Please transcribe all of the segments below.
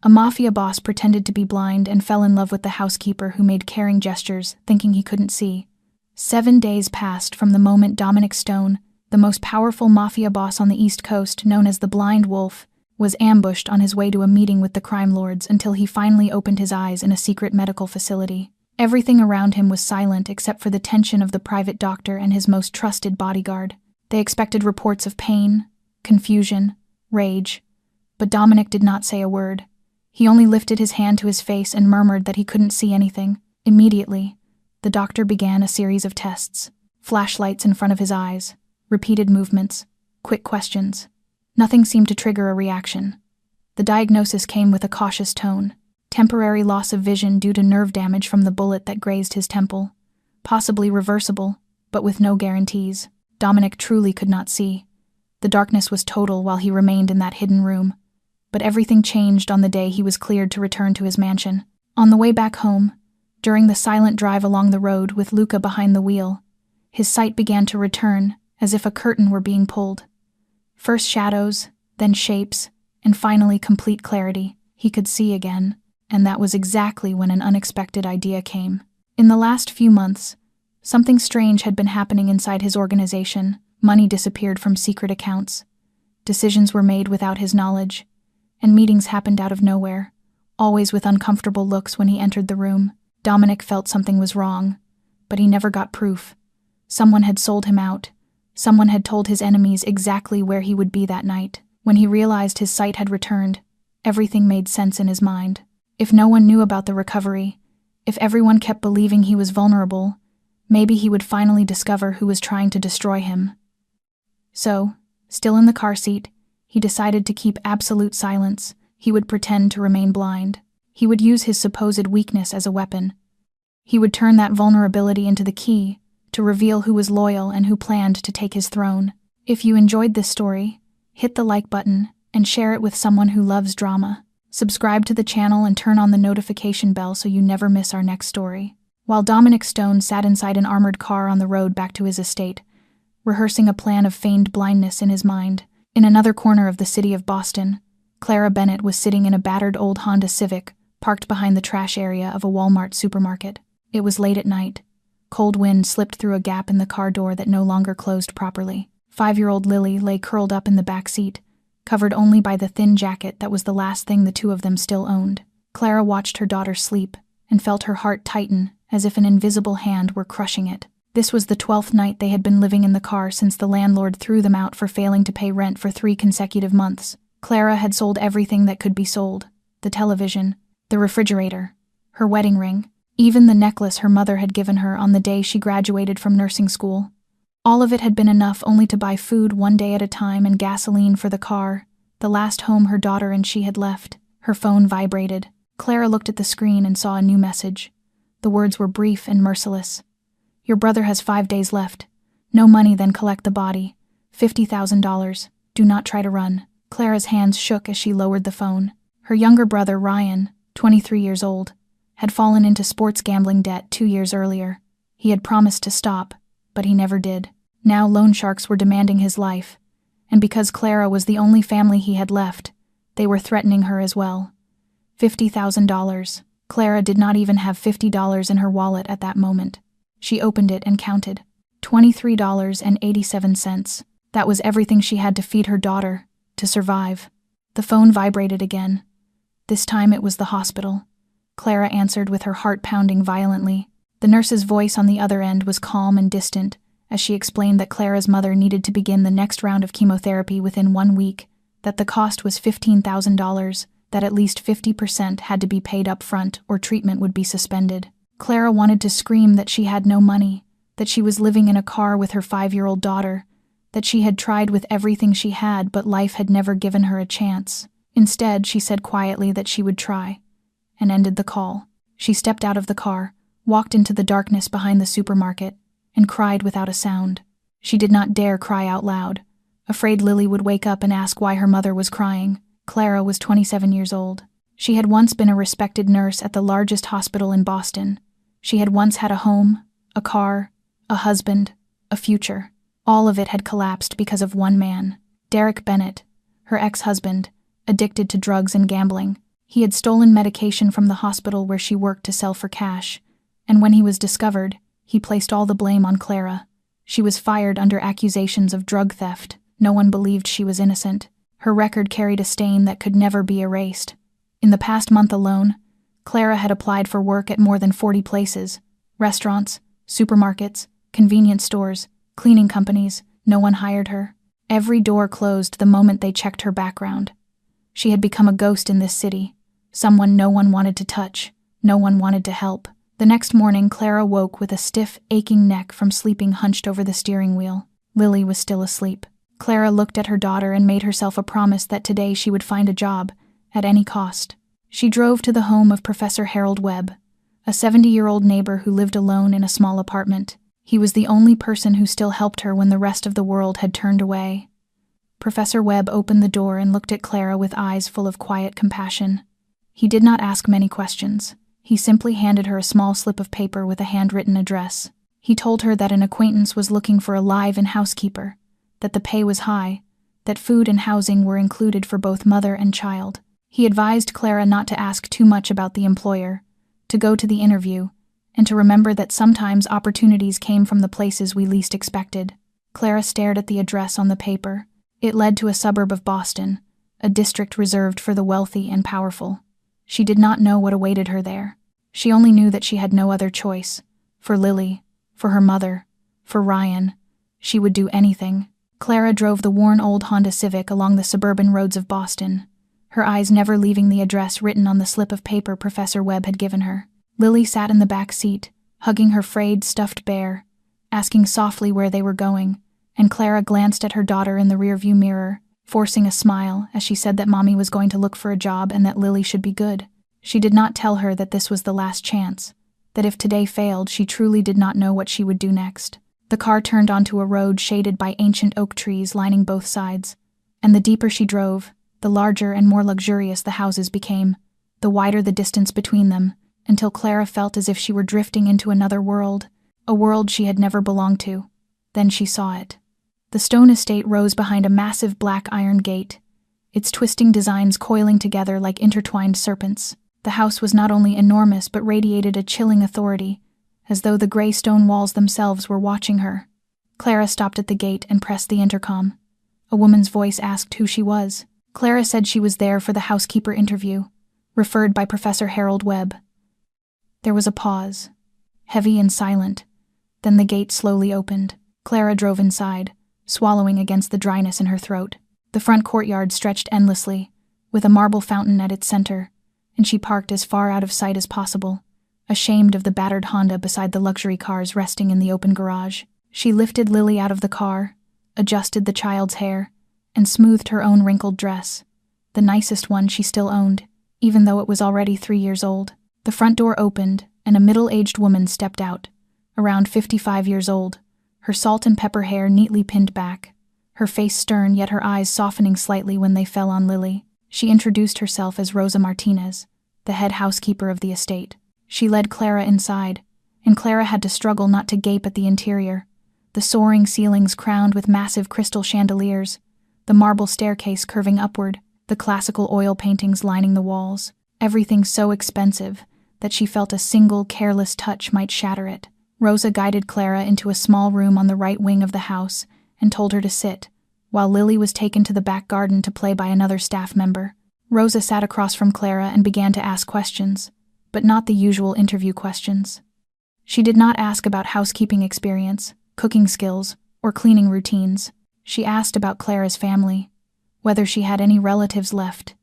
A mafia boss pretended to be blind and fell in love with the housekeeper who made caring gestures, thinking he couldn't see. 7 days passed from the moment Dominic Stone, the most powerful mafia boss on the East Coast known as the Blind Wolf, was ambushed on his way to a meeting with the crime lords until he finally opened his eyes in a secret medical facility. Everything around him was silent except for the tension of the private doctor and his most trusted bodyguard. They expected reports of pain, confusion, rage, but Dominic did not say a word. He only lifted his hand to his face and murmured that he couldn't see anything. Immediately, the doctor began a series of tests. Flashlights in front of his eyes, repeated movements, quick questions. Nothing seemed to trigger a reaction. The diagnosis came with a cautious tone. Temporary loss of vision due to nerve damage from the bullet that grazed his temple. Possibly reversible, but with no guarantees. Dominic truly could not see. The darkness was total while he remained in that hidden room. But everything changed on the day he was cleared to return to his mansion. On the way back home, during the silent drive along the road with Luca behind the wheel, his sight began to return as if a curtain were being pulled. First shadows, then shapes, and finally complete clarity. He could see again, and that was exactly when an unexpected idea came. In the last few months, something strange had been happening inside his organization. Money disappeared from secret accounts. Decisions were made without his knowledge, and meetings happened out of nowhere, always with uncomfortable looks when he entered the room. Dominic felt something was wrong, but he never got proof. Someone had sold him out. Someone had told his enemies exactly where he would be that night. When he realized his sight had returned, everything made sense in his mind. If no one knew about the recovery, if everyone kept believing he was vulnerable, maybe he would finally discover who was trying to destroy him. So, still in the car seat, he decided to keep absolute silence. He would pretend to remain blind. He would use his supposed weakness as a weapon. He would turn that vulnerability into the key to reveal who was loyal and who planned to take his throne. If you enjoyed this story, hit the like button and share it with someone who loves drama. Subscribe to the channel and turn on the notification bell so you never miss our next story. While Dominic Stone sat inside an armored car on the road back to his estate, rehearsing a plan of feigned blindness in his mind, in another corner of the city of Boston, Clara Bennett was sitting in a battered old Honda Civic, parked behind the trash area of a Walmart supermarket. It was late at night. Cold wind slipped through a gap in the car door that no longer closed properly. 5-year-old Lily lay curled up in the back seat, covered only by the thin jacket that was the last thing the two of them still owned. Clara watched her daughter sleep and felt her heart tighten as if an invisible hand were crushing it. This was the 12th night they had been living in the car since the landlord threw them out for failing to pay rent for 3 consecutive months. Clara had sold everything that could be sold: the television, the refrigerator, her wedding ring, even the necklace her mother had given her on the day she graduated from nursing school. All of it had been enough only to buy food one day at a time and gasoline for the car, the last home her daughter and she had left. Her phone vibrated. Clara looked at the screen and saw a new message. The words were brief and merciless. "Your brother has 5 days left. No money, then collect the body. $50,000. Do not try to run." Clara's hands shook as she lowered the phone. Her younger brother, Ryan, 23 years old, had fallen into sports gambling debt 2 years earlier. He had promised to stop, but he never did. Now loan sharks were demanding his life, and because Clara was the only family he had left, they were threatening her as well. $50,000. Clara did not even have $50 in her wallet at that moment. She opened it and counted. $23.87. That was everything she had to feed her daughter, to survive. The phone vibrated again. This time it was the hospital. Clara answered with her heart pounding violently. The nurse's voice on the other end was calm and distant as she explained that Clara's mother needed to begin the next round of chemotherapy within 1 week, that the cost was $15,000, that at least 50% had to be paid up front or treatment would be suspended. Clara wanted to scream that she had no money, that she was living in a car with her 5-year-old daughter, that she had tried with everything she had but life had never given her a chance. Instead, she said quietly that she would try, and ended the call. She stepped out of the car, walked into the darkness behind the supermarket, and cried without a sound. She did not dare cry out loud, afraid Lily would wake up and ask why her mother was crying. Clara was 27 years old. She had once been a respected nurse at the largest hospital in Boston. She had once had a home, a car, a husband, a future. All of it had collapsed because of one man, Derek Bennett, her ex-husband, addicted to drugs and gambling. He had stolen medication from the hospital where she worked to sell for cash, and when he was discovered, he placed all the blame on Clara. She was fired under accusations of drug theft. No one believed she was innocent. Her record carried a stain that could never be erased. In the past month alone, Clara had applied for work at more than 40 places: restaurants, supermarkets, convenience stores, cleaning companies. No one hired her. Every door closed the moment they checked her background. She had become a ghost in this city, someone no one wanted to touch, no one wanted to help. The next morning, Clara woke with a stiff, aching neck from sleeping hunched over the steering wheel. Lily was still asleep. Clara looked at her daughter and made herself a promise that today she would find a job, at any cost. She drove to the home of Professor Harold Webb, a 70-year-old neighbor who lived alone in a small apartment. He was the only person who still helped her when the rest of the world had turned away. Professor Webb opened the door and looked at Clara with eyes full of quiet compassion. He did not ask many questions. He simply handed her a small slip of paper with a handwritten address. He told her that an acquaintance was looking for a live-in housekeeper, that the pay was high, that food and housing were included for both mother and child. He advised Clara not to ask too much about the employer, to go to the interview, and to remember that sometimes opportunities came from the places we least expected. Clara stared at the address on the paper. It led to a suburb of Boston, a district reserved for the wealthy and powerful. She did not know what awaited her there. She only knew that she had no other choice. For Lily, for her mother, for Ryan, she would do anything. Clara drove the worn old Honda Civic along the suburban roads of Boston, her eyes never leaving the address written on the slip of paper Professor Webb had given her. Lily sat in the back seat, hugging her frayed, stuffed bear, asking softly where they were going, and Clara glanced at her daughter in the rearview mirror, forcing a smile as she said that Mommy was going to look for a job and that Lily should be good. She did not tell her that this was the last chance, that if today failed, she truly did not know what she would do next. The car turned onto a road shaded by ancient oak trees lining both sides, and the deeper she drove, the larger and more luxurious the houses became, the wider the distance between them, until Clara felt as if she were drifting into another world, a world she had never belonged to. Then she saw it. The stone estate rose behind a massive black iron gate, its twisting designs coiling together like intertwined serpents. The house was not only enormous but radiated a chilling authority, as though the gray stone walls themselves were watching her. Clara stopped at the gate and pressed the intercom. A woman's voice asked who she was. Clara said she was there for the housekeeper interview, referred by Professor Harold Webb. There was a pause, heavy and silent. Then the gate slowly opened. Clara drove inside, swallowing against the dryness in her throat. The front courtyard stretched endlessly, with a marble fountain at its center, and she parked as far out of sight as possible, ashamed of the battered Honda beside the luxury cars resting in the open garage. She lifted Lily out of the car, adjusted the child's hair, and smoothed her own wrinkled dress, the nicest one she still owned, even though it was already 3 years old. The front door opened, and a middle-aged woman stepped out, around 55 years old, her salt and pepper hair neatly pinned back, her face stern yet her eyes softening slightly when they fell on Lily. She introduced herself as Rosa Martinez, the head housekeeper of the estate. She led Clara inside, and Clara had to struggle not to gape at the interior. The soaring ceilings crowned with massive crystal chandeliers, the marble staircase curving upward, the classical oil paintings lining the walls, everything so expensive that she felt a single careless touch might shatter it. Rosa guided Clara into a small room on the right wing of the house and told her to sit, while Lily was taken to the back garden to play by another staff member. Rosa sat across from Clara and began to ask questions, but not the usual interview questions. She did not ask about housekeeping experience, cooking skills, or cleaning routines. She asked about Clara's family, whether she had any relatives left,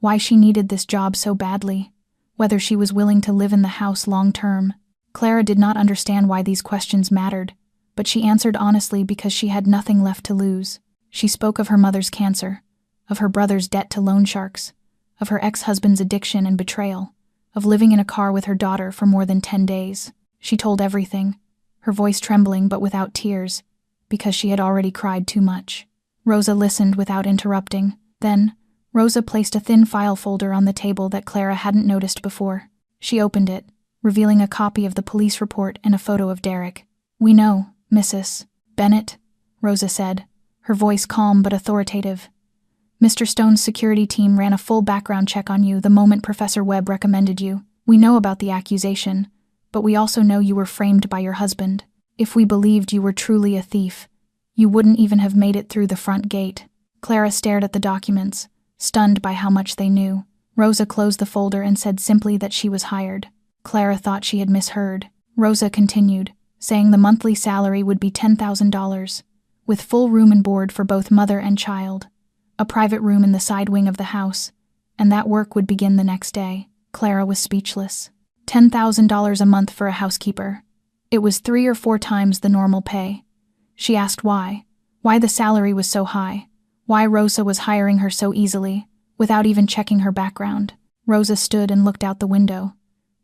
why she needed this job so badly, whether she was willing to live in the house long-term. Clara did not understand why these questions mattered, but she answered honestly because she had nothing left to lose. She spoke of her mother's cancer, of her brother's debt to loan sharks, of her ex-husband's addiction and betrayal, of living in a car with her daughter for more than 10 days. She told everything, her voice trembling but without tears, because she had already cried too much. Rosa listened without interrupting. Then, Rosa placed a thin file folder on the table that Clara hadn't noticed before. She opened it, revealing a copy of the police report and a photo of Derek. "We know, Mrs. Bennett," Rosa said, her voice calm but authoritative. Mr. Stone's security team ran a full background check on you the moment Professor Webb recommended you. We know about the accusation, but we also know you were framed by your husband. If we believed you were truly a thief, you wouldn't even have made it through the front gate." Clara stared at the documents, stunned by how much they knew. Rosa closed the folder and said simply that she was hired. Clara thought she had misheard. Rosa continued, saying the monthly salary would be $10,000, with full room and board for both mother and child, a private room in the side wing of the house, and that work would begin the next day. Clara was speechless. $10,000 a month for a housekeeper. It was 3 or 4 times the normal pay. She asked why the salary was so high, why Rosa was hiring her so easily, without even checking her background. Rosa stood and looked out the window,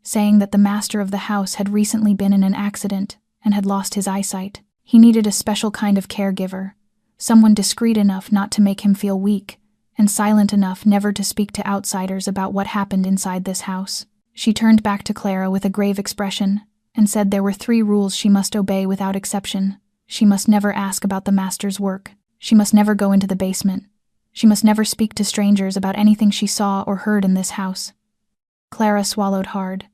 saying that the master of the house had recently been in an accident and had lost his eyesight. He needed a special kind of caregiver, someone discreet enough not to make him feel weak, and silent enough never to speak to outsiders about what happened inside this house. She turned back to Clara with a grave expression and said there were 3 rules she must obey without exception. She must never ask about the master's work. She must never go into the basement. She must never speak to strangers about anything she saw or heard in this house. Clara swallowed hard.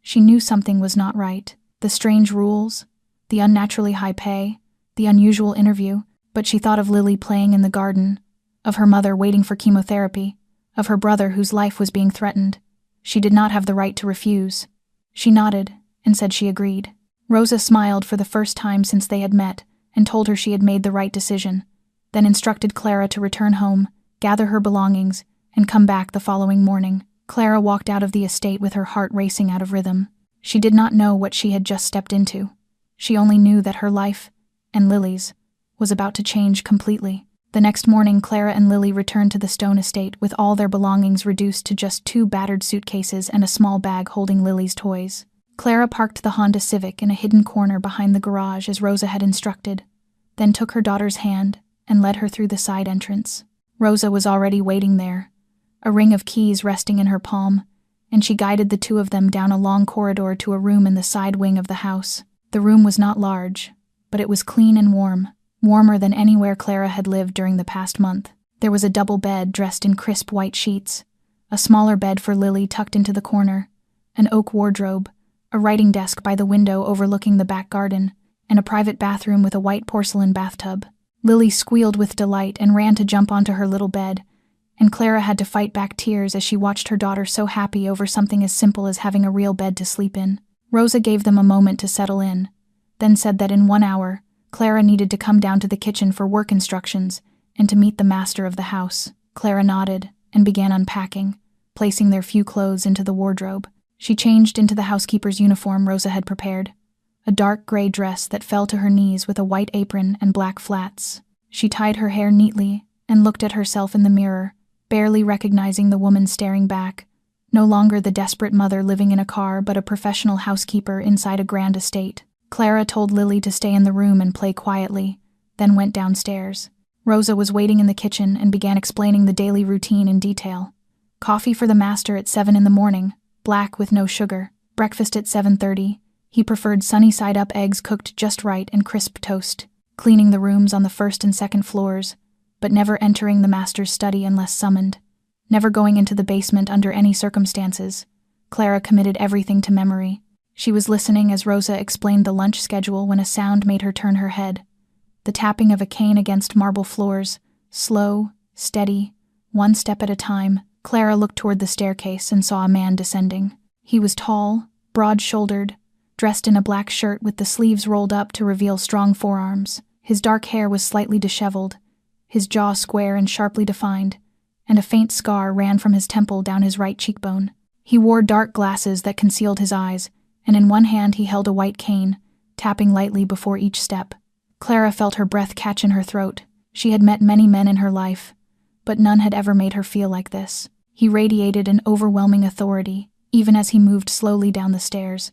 She knew something was not right. The strange rules, the unnaturally high pay, the unusual interview, but she thought of Lily playing in the garden, of her mother waiting for chemotherapy, of her brother whose life was being threatened. She did not have the right to refuse. She nodded and said she agreed. Rosa smiled for the first time since they had met and told her she had made the right decision, then instructed Clara to return home, gather her belongings, and come back the following morning. Clara walked out of the estate with her heart racing out of rhythm. She did not know what she had just stepped into. She only knew that her life, and Lily's, was about to change completely. The next morning, Clara and Lily returned to the Stone estate with all their belongings reduced to just 2 battered suitcases and a small bag holding Lily's toys. Clara parked the Honda Civic in a hidden corner behind the garage as Rosa had instructed, then took her daughter's hand and led her through the side entrance. Rosa was already waiting there, a ring of keys resting in her palm, and she guided the 2 of them down a long corridor to a room in the side wing of the house. The room was not large, but it was clean and warm, warmer than anywhere Clara had lived during the past month. There was a double bed dressed in crisp white sheets, a smaller bed for Lily tucked into the corner, an oak wardrobe, a writing desk by the window overlooking the back garden, and a private bathroom with a white porcelain bathtub. Lily squealed with delight and ran to jump onto her little bed, and Clara had to fight back tears as she watched her daughter so happy over something as simple as having a real bed to sleep in. Rosa gave them a moment to settle in, then said that in 1 hour, Clara needed to come down to the kitchen for work instructions and to meet the master of the house. Clara nodded and began unpacking, placing their few clothes into the wardrobe. She changed into the housekeeper's uniform Rosa had prepared, a dark gray dress that fell to her knees with a white apron and black flats. She tied her hair neatly and looked at herself in the mirror, barely recognizing the woman staring back, no longer the desperate mother living in a car but a professional housekeeper inside a grand estate. Clara told Lily to stay in the room and play quietly, then went downstairs. Rosa was waiting in the kitchen and began explaining the daily routine in detail. Coffee for the master at 7 in the morning, black with no sugar. Breakfast at 7:30. He preferred sunny-side-up eggs cooked just right and crisp toast. Cleaning the rooms on the first and second floors, but never entering the master's study unless summoned. Never going into the basement under any circumstances. Clara committed everything to memory. She was listening as Rosa explained the lunch schedule when a sound made her turn her head. The tapping of a cane against marble floors, slow, steady, 1 step at a time. Clara looked toward the staircase and saw a man descending. He was tall, broad-shouldered, dressed in a black shirt with the sleeves rolled up to reveal strong forearms. His dark hair was slightly disheveled, his jaw square and sharply defined, and a faint scar ran from his temple down his right cheekbone. He wore dark glasses that concealed his eyes, and in one hand he held a white cane, tapping lightly before each step. Clara felt her breath catch in her throat. She had met many men in her life, but none had ever made her feel like this. He radiated an overwhelming authority, even as he moved slowly down the stairs.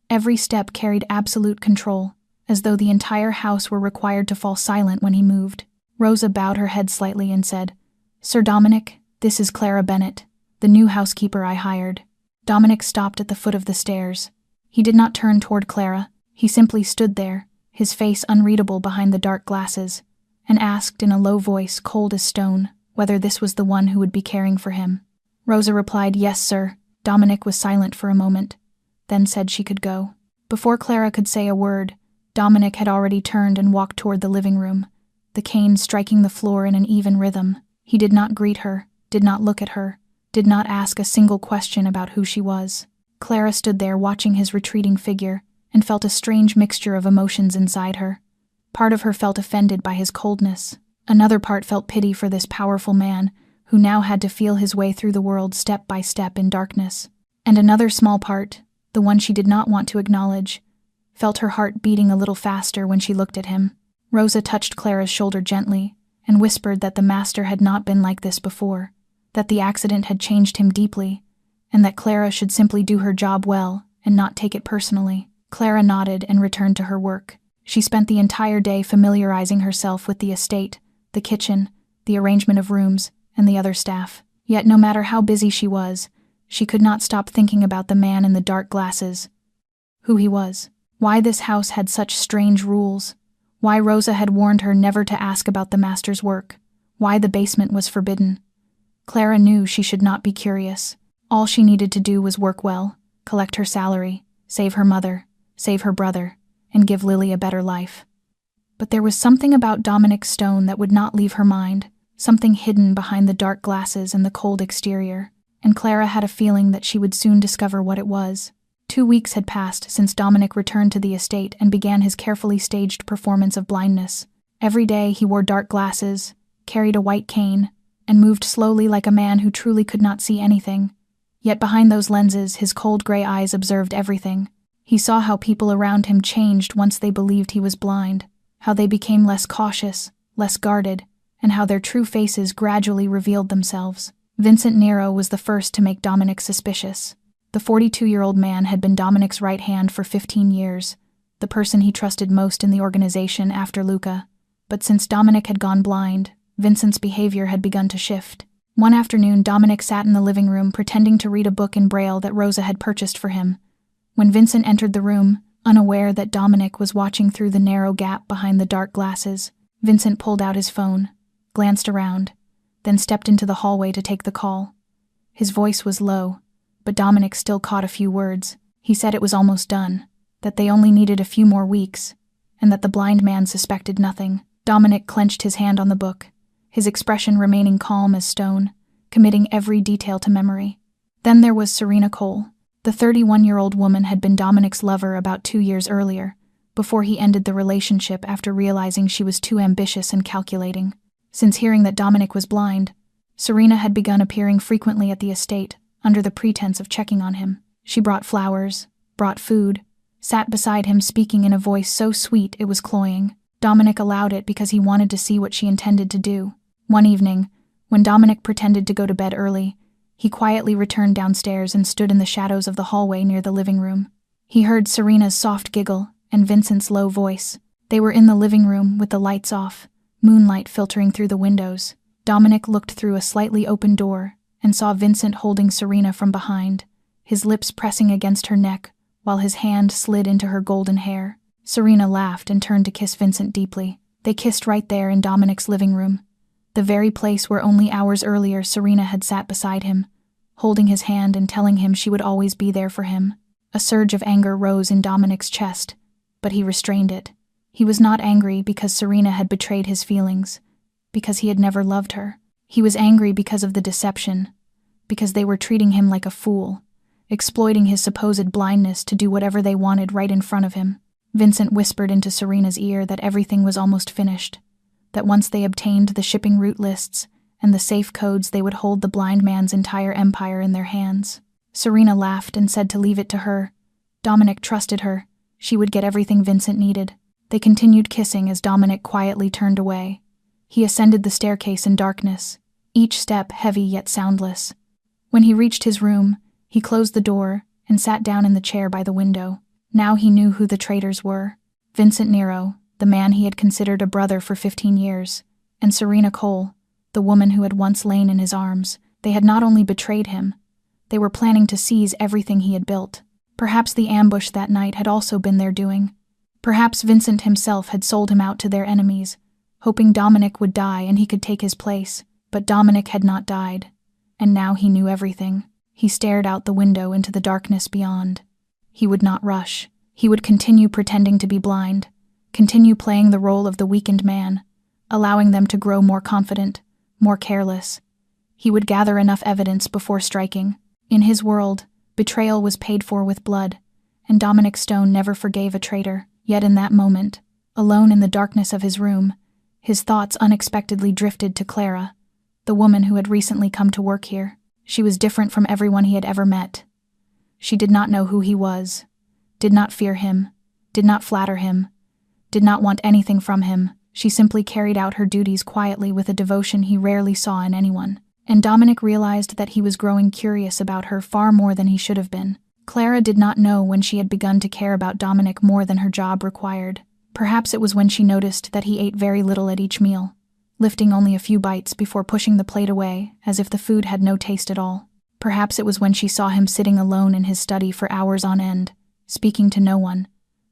Every step carried absolute control, as though the entire house were required to fall silent when he moved. Rosa bowed her head slightly and said, "Sir Dominic, this is Clara Bennett, the new housekeeper I hired." Dominic stopped at the foot of the stairs. He did not turn toward Clara. He simply stood there, his face unreadable behind the dark glasses, and asked in a low voice cold as stone, whether this was the one who would be caring for him. Rosa replied, "Yes, sir." Dominic was silent for a moment, then said she could go. Before Clara could say a word, Dominic had already turned and walked toward the living room, the cane striking the floor in an even rhythm. He did not greet her, did not look at her, did not ask a single question about who she was. Clara stood there watching his retreating figure and felt a strange mixture of emotions inside her. Part of her felt offended by his coldness. Another part felt pity for this powerful man who now had to feel his way through the world step by step in darkness. And another small part, the one she did not want to acknowledge, felt her heart beating a little faster when she looked at him. Rosa touched Clara's shoulder gently and whispered that the master had not been like this before, that the accident had changed him deeply, and that Clara should simply do her job well and not take it personally. Clara nodded and returned to her work. She spent the entire day familiarizing herself with the estate, the kitchen, the arrangement of rooms, and the other staff. Yet no matter how busy she was, she could not stop thinking about the man in the dark glasses. Who he was. Why this house had such strange rules. Why Rosa had warned her never to ask about the master's work. Why the basement was forbidden. Clara knew she should not be curious. All she needed to do was work well, collect her salary, save her mother, save her brother, and give Lily a better life. But there was something about Dominic Stone that would not leave her mind, something hidden behind the dark glasses and the cold exterior, and Clara had a feeling that she would soon discover what it was. 2 weeks had passed since Dominic returned to the estate and began his carefully staged performance of blindness. Every day he wore dark glasses, carried a white cane, and moved slowly like a man who truly could not see anything. Yet behind those lenses, his cold gray eyes observed everything. He saw how people around him changed once they believed he was blind, how they became less cautious, less guarded, and how their true faces gradually revealed themselves. Vincent Nero was the first to make Dominic suspicious. The 42-year-old man had been Dominic's right hand for 15 years, the person he trusted most in the organization after Luca. But since Dominic had gone blind, Vincent's behavior had begun to shift. One afternoon, Dominic sat in the living room pretending to read a book in Braille that Rosa had purchased for him. When Vincent entered the room, unaware that Dominic was watching through the narrow gap behind the dark glasses, Vincent pulled out his phone, glanced around, then stepped into the hallway to take the call. His voice was low, but Dominic still caught a few words. He said it was almost done, that they only needed a few more weeks, and that the blind man suspected nothing. Dominic clenched his hand on the book, his expression remaining calm as stone, committing every detail to memory. Then there was Serena Cole. The 31-year-old woman had been Dominic's lover about 2 years earlier, before he ended the relationship after realizing she was too ambitious and calculating. Since hearing that Dominic was blind, Serena had begun appearing frequently at the estate, under the pretense of checking on him. She brought flowers, brought food, sat beside him speaking in a voice so sweet it was cloying. Dominic allowed it because he wanted to see what she intended to do. One evening, when Dominic pretended to go to bed early, he quietly returned downstairs and stood in the shadows of the hallway near the living room. He heard Serena's soft giggle and Vincent's low voice. They were in the living room with the lights off, moonlight filtering through the windows. Dominic looked through a slightly open door and saw Vincent holding Serena from behind, his lips pressing against her neck while his hand slid into her golden hair. Serena laughed and turned to kiss Vincent deeply. They kissed right there in Dominic's living room, the very place where only hours earlier Serena had sat beside him, holding his hand and telling him she would always be there for him. A surge of anger rose in Dominic's chest, but he restrained it. He was not angry because Serena had betrayed his feelings, because he had never loved her. He was angry because of the deception, because they were treating him like a fool, exploiting his supposed blindness to do whatever they wanted right in front of him. Vincent whispered into Serena's ear that everything was almost finished, that once they obtained the shipping route lists and the safe codes, they would hold the blind man's entire empire in their hands. Serena laughed and said to leave it to her. Dominic trusted her. She would get everything Vincent needed. They continued kissing as Dominic quietly turned away. He ascended the staircase in darkness, each step heavy yet soundless. When he reached his room, he closed the door and sat down in the chair by the window. Now he knew who the traitors were. Vincent Nero, the man he had considered a brother for 15 years, and Serena Cole, the woman who had once lain in his arms. They had not only betrayed him, they were planning to seize everything he had built. Perhaps the ambush that night had also been their doing. Perhaps Vincent himself had sold him out to their enemies, hoping Dominic would die and he could take his place. But Dominic had not died, and now he knew everything. He stared out the window into the darkness beyond. He would not rush. He would continue pretending to be blind, continue playing the role of the weakened man, allowing them to grow more confident, more careless. He would gather enough evidence before striking. In his world, betrayal was paid for with blood, and Dominic Stone never forgave a traitor. Yet in that moment, alone in the darkness of his room, his thoughts unexpectedly drifted to Clara, the woman who had recently come to work here. She was different from everyone he had ever met. She did not know who he was, did not fear him, did not flatter him, did not want anything from him. She simply carried out her duties quietly with a devotion he rarely saw in anyone. And Dominic realized that he was growing curious about her far more than he should have been. Clara did not know when she had begun to care about Dominic more than her job required. Perhaps it was when she noticed that he ate very little at each meal, lifting only a few bites before pushing the plate away as if the food had no taste at all. Perhaps it was when she saw him sitting alone in his study for hours on end, speaking to no one,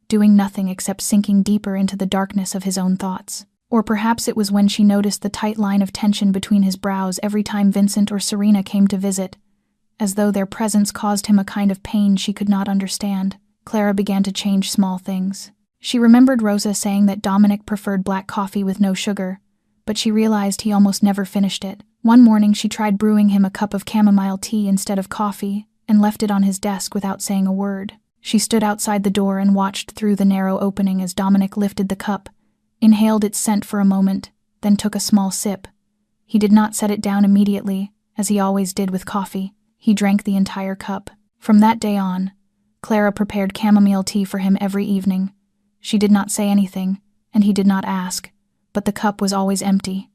doing nothing except sinking deeper into the darkness of his own thoughts. Or perhaps it was when she noticed the tight line of tension between his brows every time Vincent or Serena came to visit, as though their presence caused him a kind of pain she could not understand. Clara began to change small things. She remembered Rosa saying that Dominic preferred black coffee with no sugar, but she realized he almost never finished it. One morning she tried brewing him a cup of chamomile tea instead of coffee and left it on his desk without saying a word. She stood outside the door and watched through the narrow opening as Dominic lifted the cup, inhaled its scent for a moment, then took a small sip. He did not set it down immediately, as he always did with coffee. He drank the entire cup. From that day on, Clara prepared chamomile tea for him every evening. She did not say anything, and he did not ask, but the cup was always empty.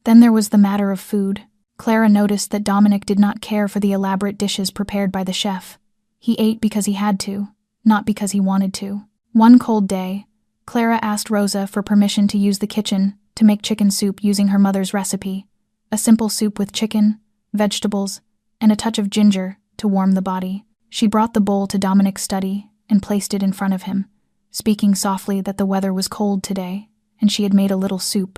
Then there was the matter of food. Clara noticed that Dominic did not care for the elaborate dishes prepared by the chef. He ate because he had to, not because he wanted to. One cold day, Clara asked Rosa for permission to use the kitchen to make chicken soup using her mother's recipe, a simple soup with chicken, vegetables, and a touch of ginger to warm the body. She brought the bowl to Dominic's study and placed it in front of him, speaking softly that the weather was cold today and she had made a little soup,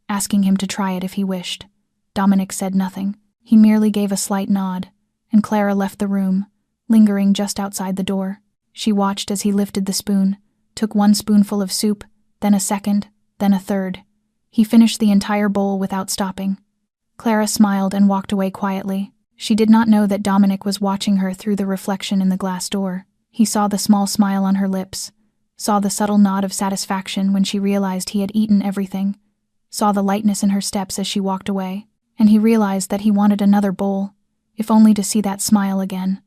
asking him to try it if he wished. Dominic said nothing. He merely gave a slight nod, and Clara left the room, lingering just outside the door. She watched as he lifted the spoon, took one spoonful of soup, then a second, then a third. He finished the entire bowl without stopping. Clara smiled and walked away quietly. She did not know that Dominic was watching her through the reflection in the glass door. He saw the small smile on her lips, saw the subtle nod of satisfaction when she realized he had eaten everything, saw the lightness in her steps as she walked away, and he realized that he wanted another bowl, if only to see that smile again.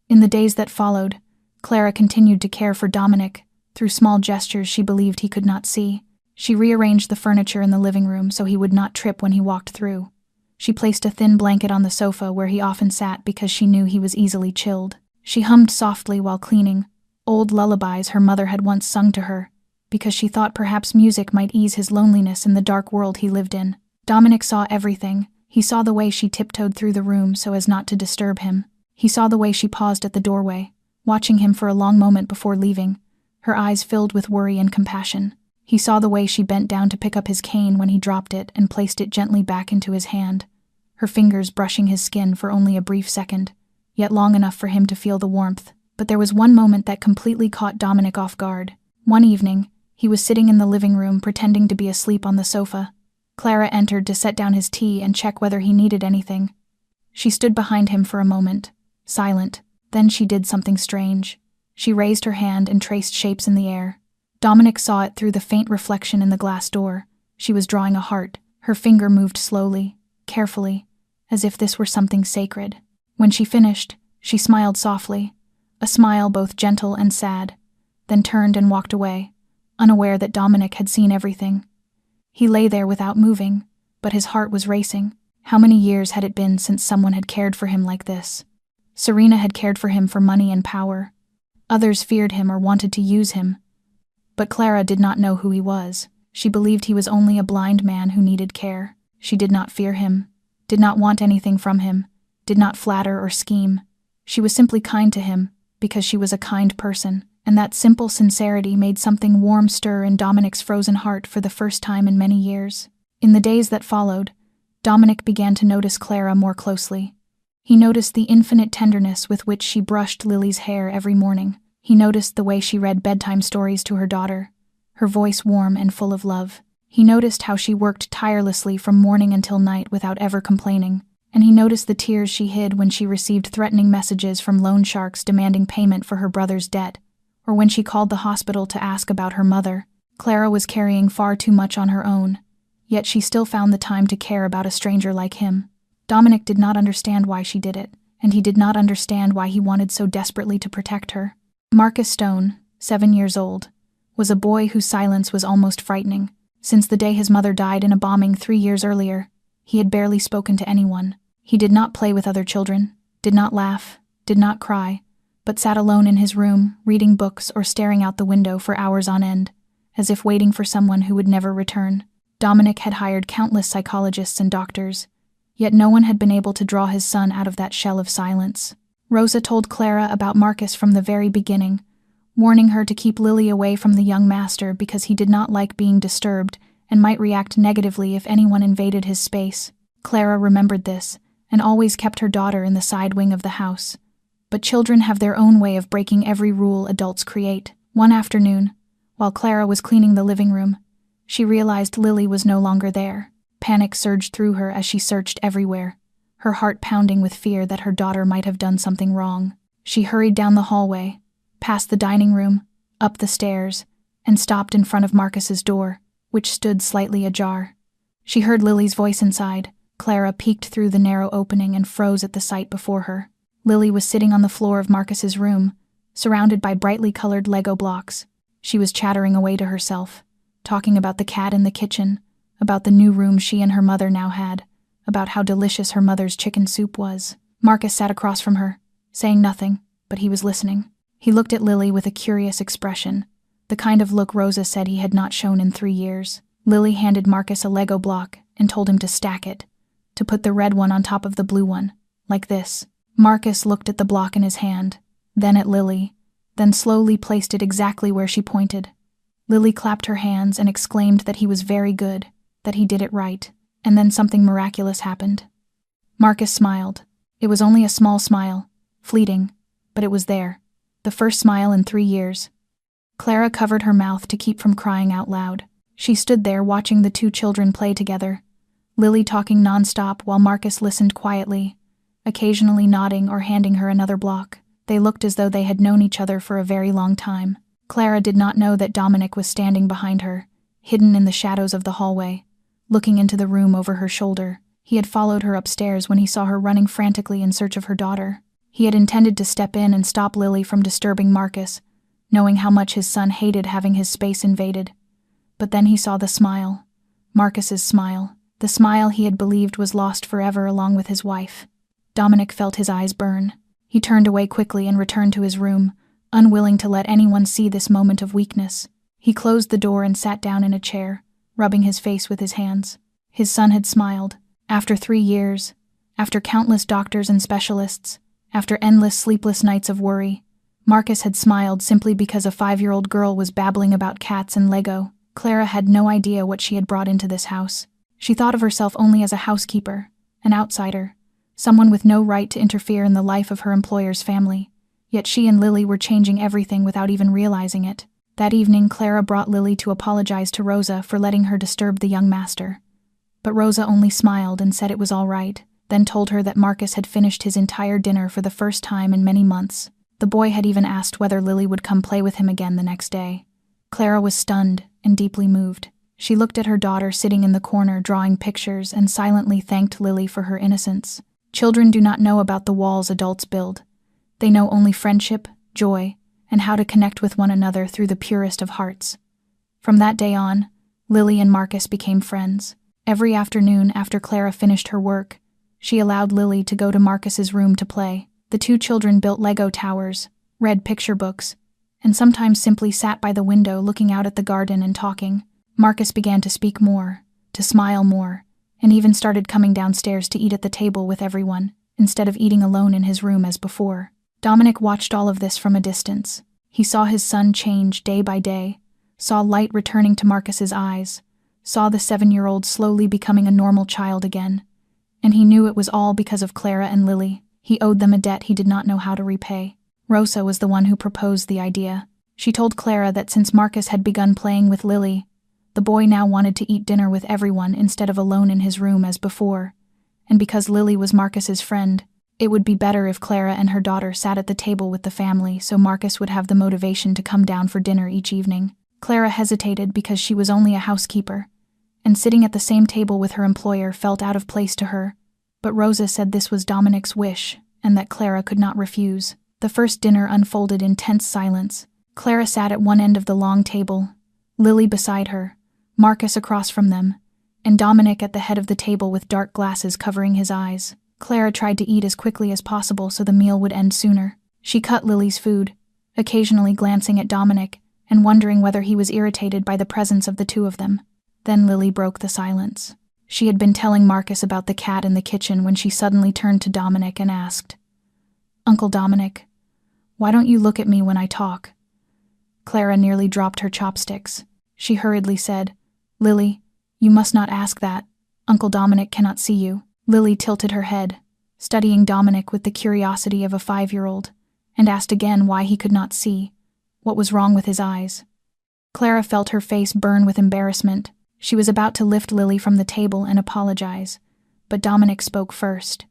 In the days that followed, Clara continued to care for Dominic, through small gestures she believed he could not see. She rearranged the furniture in the living room so he would not trip when he walked through. She placed a thin blanket on the sofa where he often sat because she knew he was easily chilled. She hummed softly while cleaning, old lullabies her mother had once sung to her, because she thought perhaps music might ease his loneliness in the dark world he lived in. Dominic saw everything. He saw the way she tiptoed through the room so as not to disturb him. He saw the way she paused at the doorway, watching him for a long moment before leaving, her eyes filled with worry and compassion. He saw the way she bent down to pick up his cane when he dropped it and placed it gently back into his hand, her fingers brushing his skin for only a brief second, yet long enough for him to feel the warmth. But there was one moment that completely caught Dominic off guard. One evening, he was sitting in the living room pretending to be asleep on the sofa. Clara entered to set down his tea and check whether he needed anything. She stood behind him for a moment, silent. Then she did something strange. She raised her hand and traced shapes in the air. Dominic saw it through the faint reflection in the glass door. She was drawing a heart. Her finger moved slowly, carefully, as if this were something sacred. When she finished, she smiled softly, a smile both gentle and sad, then turned and walked away, unaware that Dominic had seen everything. He lay there without moving, but his heart was racing. How many years had it been since someone had cared for him like this? Serena had cared for him for money and power. Others feared him or wanted to use him. But Clara did not know who he was. She believed he was only a blind man who needed care. She did not fear him, did not want anything from him, did not flatter or scheme. She was simply kind to him, because she was a kind person, and that simple sincerity made something warm stir in Dominic's frozen heart for the first time in many years. In the days that followed, Dominic began to notice Clara more closely. He noticed the infinite tenderness with which she brushed Lily's hair every morning. He noticed the way she read bedtime stories to her daughter, her voice warm and full of love. He noticed how she worked tirelessly from morning until night without ever complaining. And he noticed the tears she hid when she received threatening messages from loan sharks demanding payment for her brother's debt, or when she called the hospital to ask about her mother. Clara was carrying far too much on her own, yet she still found the time to care about a stranger like him. Dominic did not understand why she did it, and he did not understand why he wanted so desperately to protect her. Marcus Stone, 7 years old, was a boy whose silence was almost frightening. Since the day his mother died in a bombing 3 years earlier, he had barely spoken to anyone. He did not play with other children, did not laugh, did not cry, but sat alone in his room, reading books or staring out the window for hours on end, as if waiting for someone who would never return. Dominic had hired countless psychologists and doctors, yet no one had been able to draw his son out of that shell of silence. Rosa told Clara about Marcus from the very beginning, warning her to keep Lily away from the young master because he did not like being disturbed and might react negatively if anyone invaded his space. Clara remembered this and always kept her daughter in the side wing of the house. But children have their own way of breaking every rule adults create. One afternoon, while Clara was cleaning the living room, she realized Lily was no longer there. Panic surged through her as she searched everywhere, her heart pounding with fear that her daughter might have done something wrong. She hurried down the hallway, past the dining room, up the stairs, and stopped in front of Marcus's door, which stood slightly ajar. She heard Lily's voice inside. Clara peeked through the narrow opening and froze at the sight before her. Lily was sitting on the floor of Marcus's room, surrounded by brightly colored Lego blocks. She was chattering away to herself, talking about the cat in the kitchen, about the new room she and her mother now had, about how delicious her mother's chicken soup was. Marcus sat across from her, saying nothing, but he was listening. He looked at Lily with a curious expression, the kind of look Rosa said he had not shown in 3 years. Lily handed Marcus a Lego block and told him to stack it, to put the red one on top of the blue one, like this. Marcus looked at the block in his hand, then at Lily, then slowly placed it exactly where she pointed. Lily clapped her hands and exclaimed that he was very good, that he did it right, and then something miraculous happened. Marcus smiled. It was only a small smile, fleeting, but it was there. The first smile in 3 years. Clara covered her mouth to keep from crying out loud. She stood there watching the two children play together, Lily talking nonstop while Marcus listened quietly, occasionally nodding or handing her another block. They looked as though they had known each other for a very long time. Clara did not know that Dominic was standing behind her, hidden in the shadows of the hallway, looking into the room over her shoulder. He had followed her upstairs when he saw her running frantically in search of her daughter. He had intended to step in and stop Lily from disturbing Marcus, knowing how much his son hated having his space invaded. But then he saw the smile, Marcus's smile, the smile he had believed was lost forever along with his wife. Dominic felt his eyes burn. He turned away quickly and returned to his room, unwilling to let anyone see this moment of weakness. He closed the door and sat down in a chair, rubbing his face with his hands. His son had smiled. After 3 years, after countless doctors and specialists, after endless sleepless nights of worry, Marcus had smiled simply because a 5-year-old girl was babbling about cats and Lego. Clara had no idea what she had brought into this house. She thought of herself only as a housekeeper, an outsider, someone with no right to interfere in the life of her employer's family. Yet she and Lily were changing everything without even realizing it. That evening, Clara brought Lily to apologize to Rosa for letting her disturb the young master. But Rosa only smiled and said it was all right, then told her that Marcus had finished his entire dinner for the first time in many months. The boy had even asked whether Lily would come play with him again the next day. Clara was stunned and deeply moved. She looked at her daughter sitting in the corner drawing pictures and silently thanked Lily for her innocence. Children do not know about the walls adults build. They know only friendship, joy, and how to connect with one another through the purest of hearts. From that day on, Lily and Marcus became friends. Every afternoon after Clara finished her work, she allowed Lily to go to Marcus's room to play. The two children built Lego towers, read picture books, and sometimes simply sat by the window looking out at the garden and talking. Marcus began to speak more, to smile more, and even started coming downstairs to eat at the table with everyone, instead of eating alone in his room as before. Dominic watched all of this from a distance. He saw his son change day by day, saw light returning to Marcus's eyes, saw the 7-year-old slowly becoming a normal child again. And he knew it was all because of Clara and Lily. He owed them a debt he did not know how to repay. Rosa was the one who proposed the idea. She told Clara that since Marcus had begun playing with Lily, the boy now wanted to eat dinner with everyone instead of alone in his room as before. And because Lily was Marcus's friend, it would be better if Clara and her daughter sat at the table with the family so Marcus would have the motivation to come down for dinner each evening. Clara hesitated because she was only a housekeeper, and sitting at the same table with her employer felt out of place to her. But Rosa said this was Dominic's wish, and that Clara could not refuse. The first dinner unfolded in tense silence. Clara sat at one end of the long table, Lily beside her, Marcus across from them, and Dominic at the head of the table with dark glasses covering his eyes. Clara tried to eat as quickly as possible so the meal would end sooner. She cut Lily's food, occasionally glancing at Dominic and wondering whether he was irritated by the presence of the two of them. Then Lily broke the silence. She had been telling Marcus about the cat in the kitchen when she suddenly turned to Dominic and asked, "Uncle Dominic, why don't you look at me when I talk?" Clara nearly dropped her chopsticks. She hurriedly said, "Lily, you must not ask that. Uncle Dominic cannot see you." Lily tilted her head, studying Dominic with the curiosity of a 5-year-old, and asked again why he could not see. What was wrong with his eyes? Clara felt her face burn with embarrassment. She was about to lift Lily from the table and apologize, but Dominic spoke first.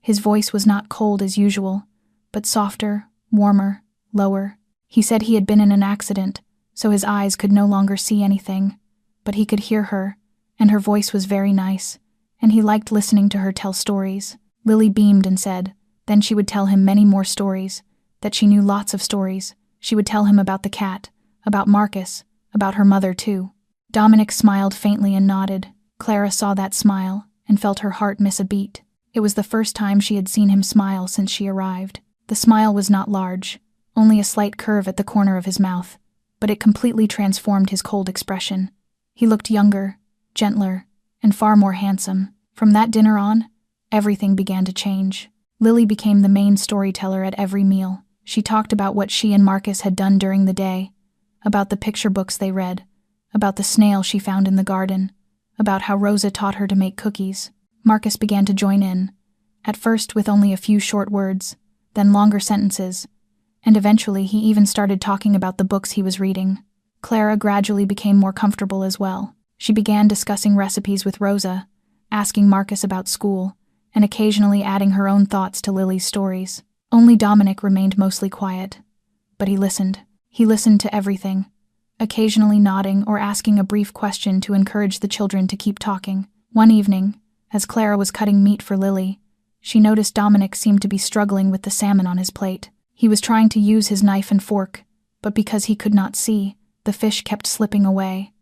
His voice was not cold as usual, but softer, warmer, lower. He said he had been in an accident, so his eyes could no longer see anything, but he could hear her, and her voice was very nice, and he liked listening to her tell stories. Lily beamed and said, then she would tell him many more stories, that she knew lots of stories. She would tell him about the cat, about Marcus, about her mother too. Dominic smiled faintly and nodded. Clara saw that smile and felt her heart miss a beat. It was the first time she had seen him smile since she arrived. The smile was not large, only a slight curve at the corner of his mouth, but it completely transformed his cold expression. He looked younger, gentler, and far more handsome. From that dinner on, everything began to change. Lily became the main storyteller at every meal. She talked about what she and Marcus had done during the day, about the picture books they read, about the snail she found in the garden, about how Rosa taught her to make cookies. Marcus began to join in, at first with only a few short words, then longer sentences, and eventually he even started talking about the books he was reading. Clara gradually became more comfortable as well. She began discussing recipes with Rosa, asking Marcus about school, and occasionally adding her own thoughts to Lily's stories. Only Dominic remained mostly quiet, but he listened. He listened to everything, occasionally nodding or asking a brief question to encourage the children to keep talking. One evening, as Clara was cutting meat for Lily, she noticed Dominic seemed to be struggling with the salmon on his plate. He was trying to use his knife and fork, but because he could not see, the fish kept slipping away.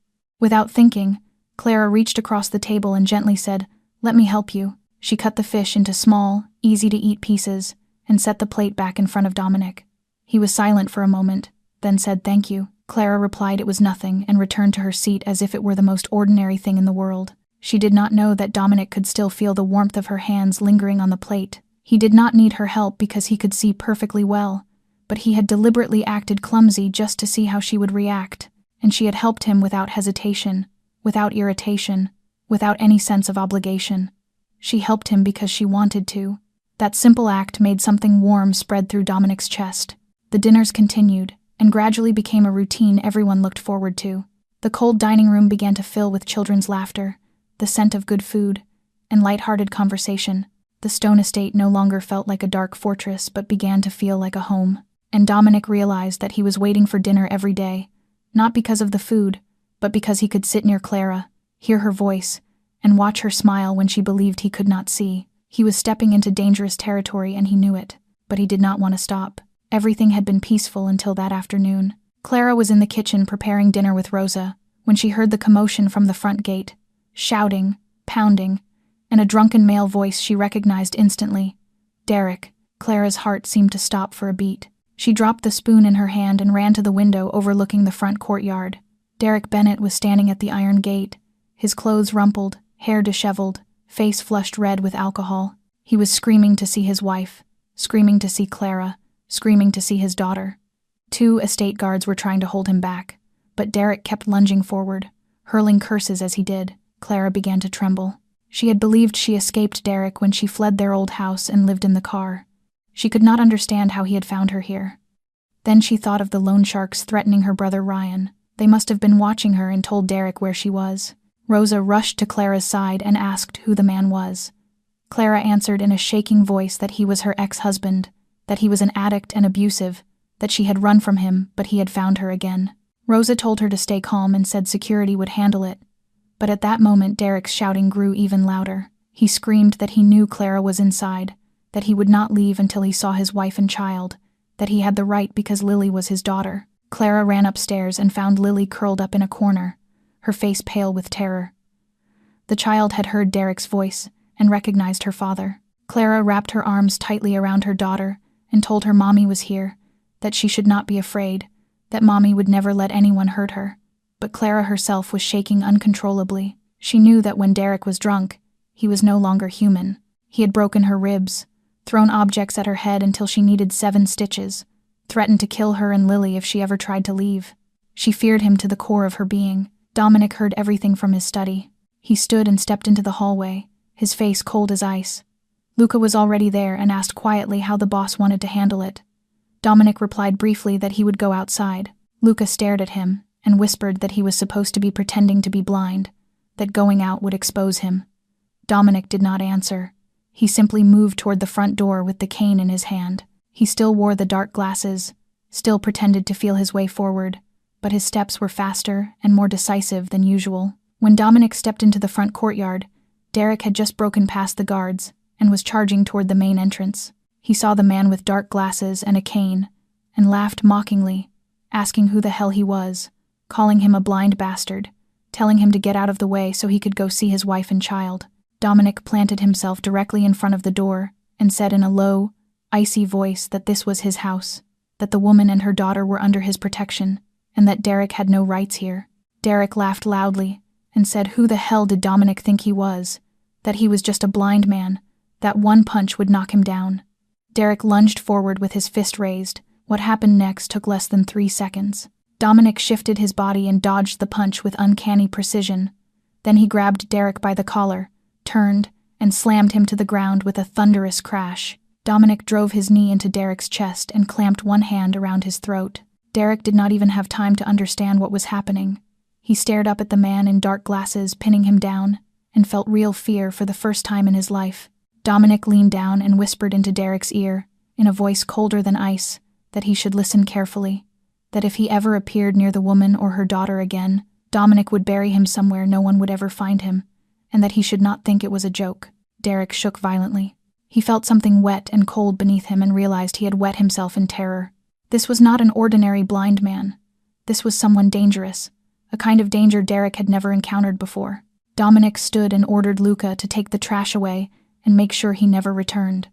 Without thinking, Clara reached across the table and gently said, "Let me help you." She cut the fish into small, easy-to-eat pieces and set the plate back in front of Dominic. He was silent for a moment, then said thank you. Clara replied it was nothing and returned to her seat as if it were the most ordinary thing in the world. She did not know that Dominic could still feel the warmth of her hands lingering on the plate. He did not need her help because he could see perfectly well, but he had deliberately acted clumsy just to see how she would react, and she had helped him without hesitation, without irritation, without any sense of obligation. She helped him because she wanted to. That simple act made something warm spread through Dominic's chest. The dinners continued, and gradually became a routine everyone looked forward to. The cold dining room began to fill with children's laughter, the scent of good food, and light-hearted conversation. The Stone estate no longer felt like a dark fortress but began to feel like a home, and Dominic realized that he was waiting for dinner every day, not because of the food, but because he could sit near Clara, hear her voice, and watch her smile when she believed he could not see. He was stepping into dangerous territory and he knew it, but he did not want to stop. Everything had been peaceful until that afternoon. Clara was in the kitchen preparing dinner with Rosa when she heard the commotion from the front gate, shouting, pounding, and a drunken male voice she recognized instantly. Derek. Clara's heart seemed to stop for a beat. She dropped the spoon in her hand and ran to the window overlooking the front courtyard. Derek Bennett was standing at the iron gate, his clothes rumpled, hair disheveled, face flushed red with alcohol. He was screaming to see his wife, screaming to see Clara, screaming to see his daughter. 2 estate guards were trying to hold him back, but Derek kept lunging forward, hurling curses as he did. Clara began to tremble. She had believed she escaped Derek when she fled their old house and lived in the car. She could not understand how he had found her here. Then she thought of the loan sharks threatening her brother Ryan. They must have been watching her and told Derek where she was. Rosa rushed to Clara's side and asked who the man was. Clara answered in a shaking voice that he was her ex-husband, that he was an addict and abusive, that she had run from him, but he had found her again. Rosa told her to stay calm and said security would handle it. But at that moment Derek's shouting grew even louder. He screamed that he knew Clara was inside, that he would not leave until he saw his wife and child, that he had the right because Lily was his daughter. Clara ran upstairs and found Lily curled up in a corner, her face pale with terror. The child had heard Derek's voice and recognized her father. Clara wrapped her arms tightly around her daughter and told her Mommy was here, that she should not be afraid, that Mommy would never let anyone hurt her. But Clara herself was shaking uncontrollably. She knew that when Derek was drunk, he was no longer human. He had broken her ribs, thrown objects at her head until she needed 7 stitches, threatened to kill her and Lily if she ever tried to leave. She feared him to the core of her being. Dominic heard everything from his study. He stood and stepped into the hallway, his face cold as ice. Luca was already there and asked quietly how the boss wanted to handle it. Dominic replied briefly that he would go outside. Luca stared at him and whispered that he was supposed to be pretending to be blind, that going out would expose him. Dominic did not answer. He simply moved toward the front door with the cane in his hand. He still wore the dark glasses, still pretended to feel his way forward, but his steps were faster and more decisive than usual. When Dominic stepped into the front courtyard, Derek had just broken past the guards and was charging toward the main entrance. He saw the man with dark glasses and a cane and laughed mockingly, asking who the hell he was, calling him a blind bastard, telling him to get out of the way so he could go see his wife and child. Dominic planted himself directly in front of the door and said in a low, icy voice that this was his house, that the woman and her daughter were under his protection, and that Derek had no rights here. Derek laughed loudly and said who the hell did Dominic think he was, that he was just a blind man, that one punch would knock him down. Derek lunged forward with his fist raised. What happened next took less than 3 seconds. Dominic shifted his body and dodged the punch with uncanny precision. Then he grabbed Derek by the collar, turned, and slammed him to the ground with a thunderous crash. Dominic drove his knee into Derek's chest and clamped one hand around his throat. Derek did not even have time to understand what was happening. He stared up at the man in dark glasses pinning him down and felt real fear for the first time in his life. Dominic leaned down and whispered into Derek's ear, in a voice colder than ice, that he should listen carefully, that if he ever appeared near the woman or her daughter again, Dominic would bury him somewhere no one would ever find him, and that he should not think it was a joke. Derek shook violently. He felt something wet and cold beneath him and realized he had wet himself in terror. This was not an ordinary blind man. This was someone dangerous, a kind of danger Derek had never encountered before. Dominic stood and ordered Luca to take the trash away and make sure he never returned.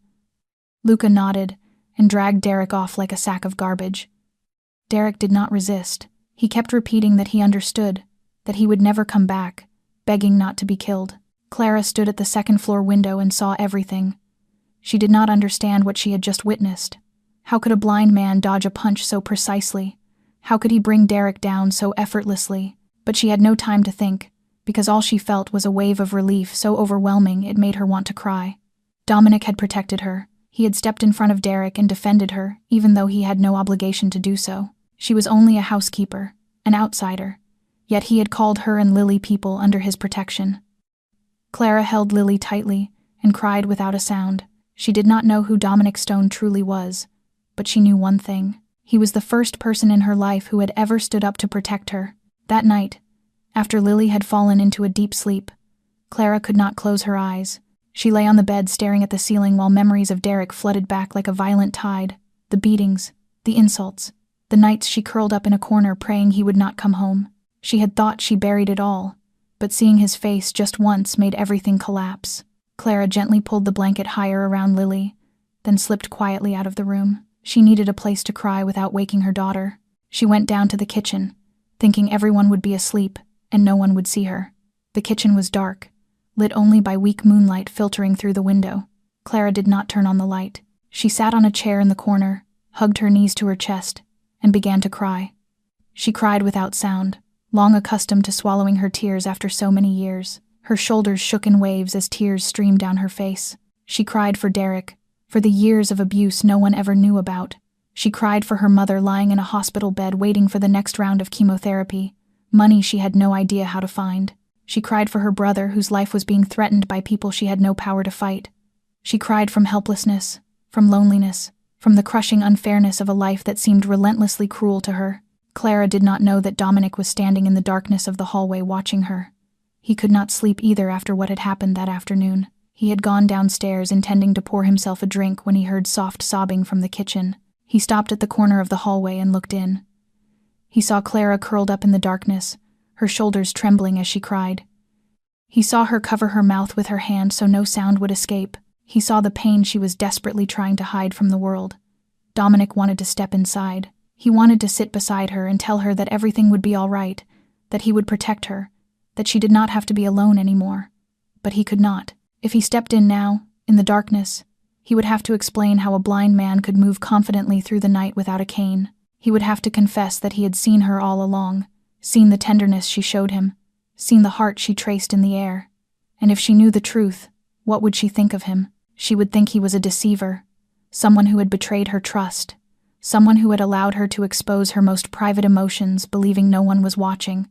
Luca nodded and dragged Derek off like a sack of garbage. Derek did not resist. He kept repeating that he understood, that he would never come back, begging not to be killed. Clara stood at the second-floor window and saw everything. She did not understand what she had just witnessed. How could a blind man dodge a punch so precisely? How could he bring Derek down so effortlessly? But she had no time to think, because all she felt was a wave of relief so overwhelming it made her want to cry. Dominic had protected her. He had stepped in front of Derek and defended her, even though he had no obligation to do so. She was only a housekeeper, an outsider, yet he had called her and Lily people under his protection. Clara held Lily tightly and cried without a sound. She did not know who Dominic Stone truly was, but she knew one thing. He was the first person in her life who had ever stood up to protect her. That night, after Lily had fallen into a deep sleep, Clara could not close her eyes. She lay on the bed staring at the ceiling while memories of Derek flooded back like a violent tide. The beatings, the insults, the nights she curled up in a corner praying he would not come home. She had thought she buried it all, but seeing his face just once made everything collapse. Clara gently pulled the blanket higher around Lily, then slipped quietly out of the room. She needed a place to cry without waking her daughter. She went down to the kitchen, thinking everyone would be asleep and no one would see her. The kitchen was dark, lit only by weak moonlight filtering through the window. Clara did not turn on the light. She sat on a chair in the corner, hugged her knees to her chest, and began to cry. She cried without sound, long accustomed to swallowing her tears after so many years. Her shoulders shook in waves as tears streamed down her face. She cried for Derek, for the years of abuse no one ever knew about. She cried for her mother lying in a hospital bed waiting for the next round of chemotherapy, money she had no idea how to find. She cried for her brother whose life was being threatened by people she had no power to fight. She cried from helplessness, from loneliness, from the crushing unfairness of a life that seemed relentlessly cruel to her. Clara did not know that Dominic was standing in the darkness of the hallway watching her. He could not sleep either after what had happened that afternoon. He had gone downstairs intending to pour himself a drink when he heard soft sobbing from the kitchen. He stopped at the corner of the hallway and looked in. He saw Clara curled up in the darkness, her shoulders trembling as she cried. He saw her cover her mouth with her hand so no sound would escape. He saw the pain she was desperately trying to hide from the world. Dominic wanted to step inside. He wanted to sit beside her and tell her that everything would be all right, that he would protect her, that she did not have to be alone anymore. But he could not. If he stepped in now, in the darkness, he would have to explain how a blind man could move confidently through the night without a cane. He would have to confess that he had seen her all along, seen the tenderness she showed him, seen the heart she traced in the air. And if she knew the truth, what would she think of him? She would think he was a deceiver, someone who had betrayed her trust, someone who had allowed her to expose her most private emotions, believing no one was watching.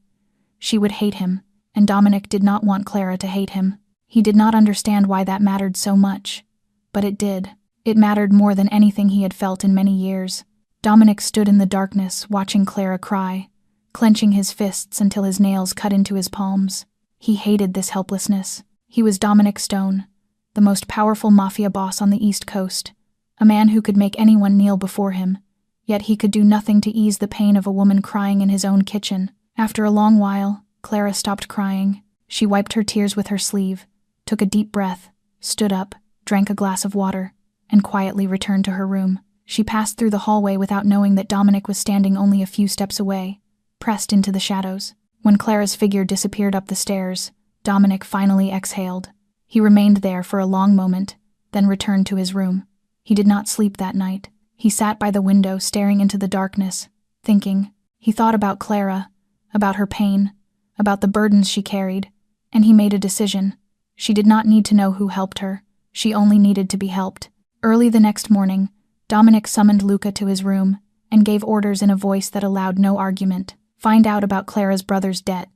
She would hate him, and Dominic did not want Clara to hate him. He did not understand why that mattered so much, but it did. It mattered more than anything he had felt in many years. Dominic stood in the darkness, watching Clara cry, clenching his fists until his nails cut into his palms. He hated this helplessness. He was Dominic Stone, the most powerful Mafia boss on the East Coast, a man who could make anyone kneel before him, yet he could do nothing to ease the pain of a woman crying in his own kitchen. After a long while, Clara stopped crying. She wiped her tears with her sleeve, took a deep breath, stood up, drank a glass of water, and quietly returned to her room. She passed through the hallway without knowing that Dominic was standing only a few steps away, pressed into the shadows. When Clara's figure disappeared up the stairs, Dominic finally exhaled. He remained there for a long moment, then returned to his room. He did not sleep that night. He sat by the window, staring into the darkness, thinking. He thought about Clara, about her pain, about the burdens she carried, and he made a decision. She did not need to know who helped her. She only needed to be helped. Early the next morning, Dominic summoned Luca to his room and gave orders in a voice that allowed no argument. Find out about Clara's brother's debt,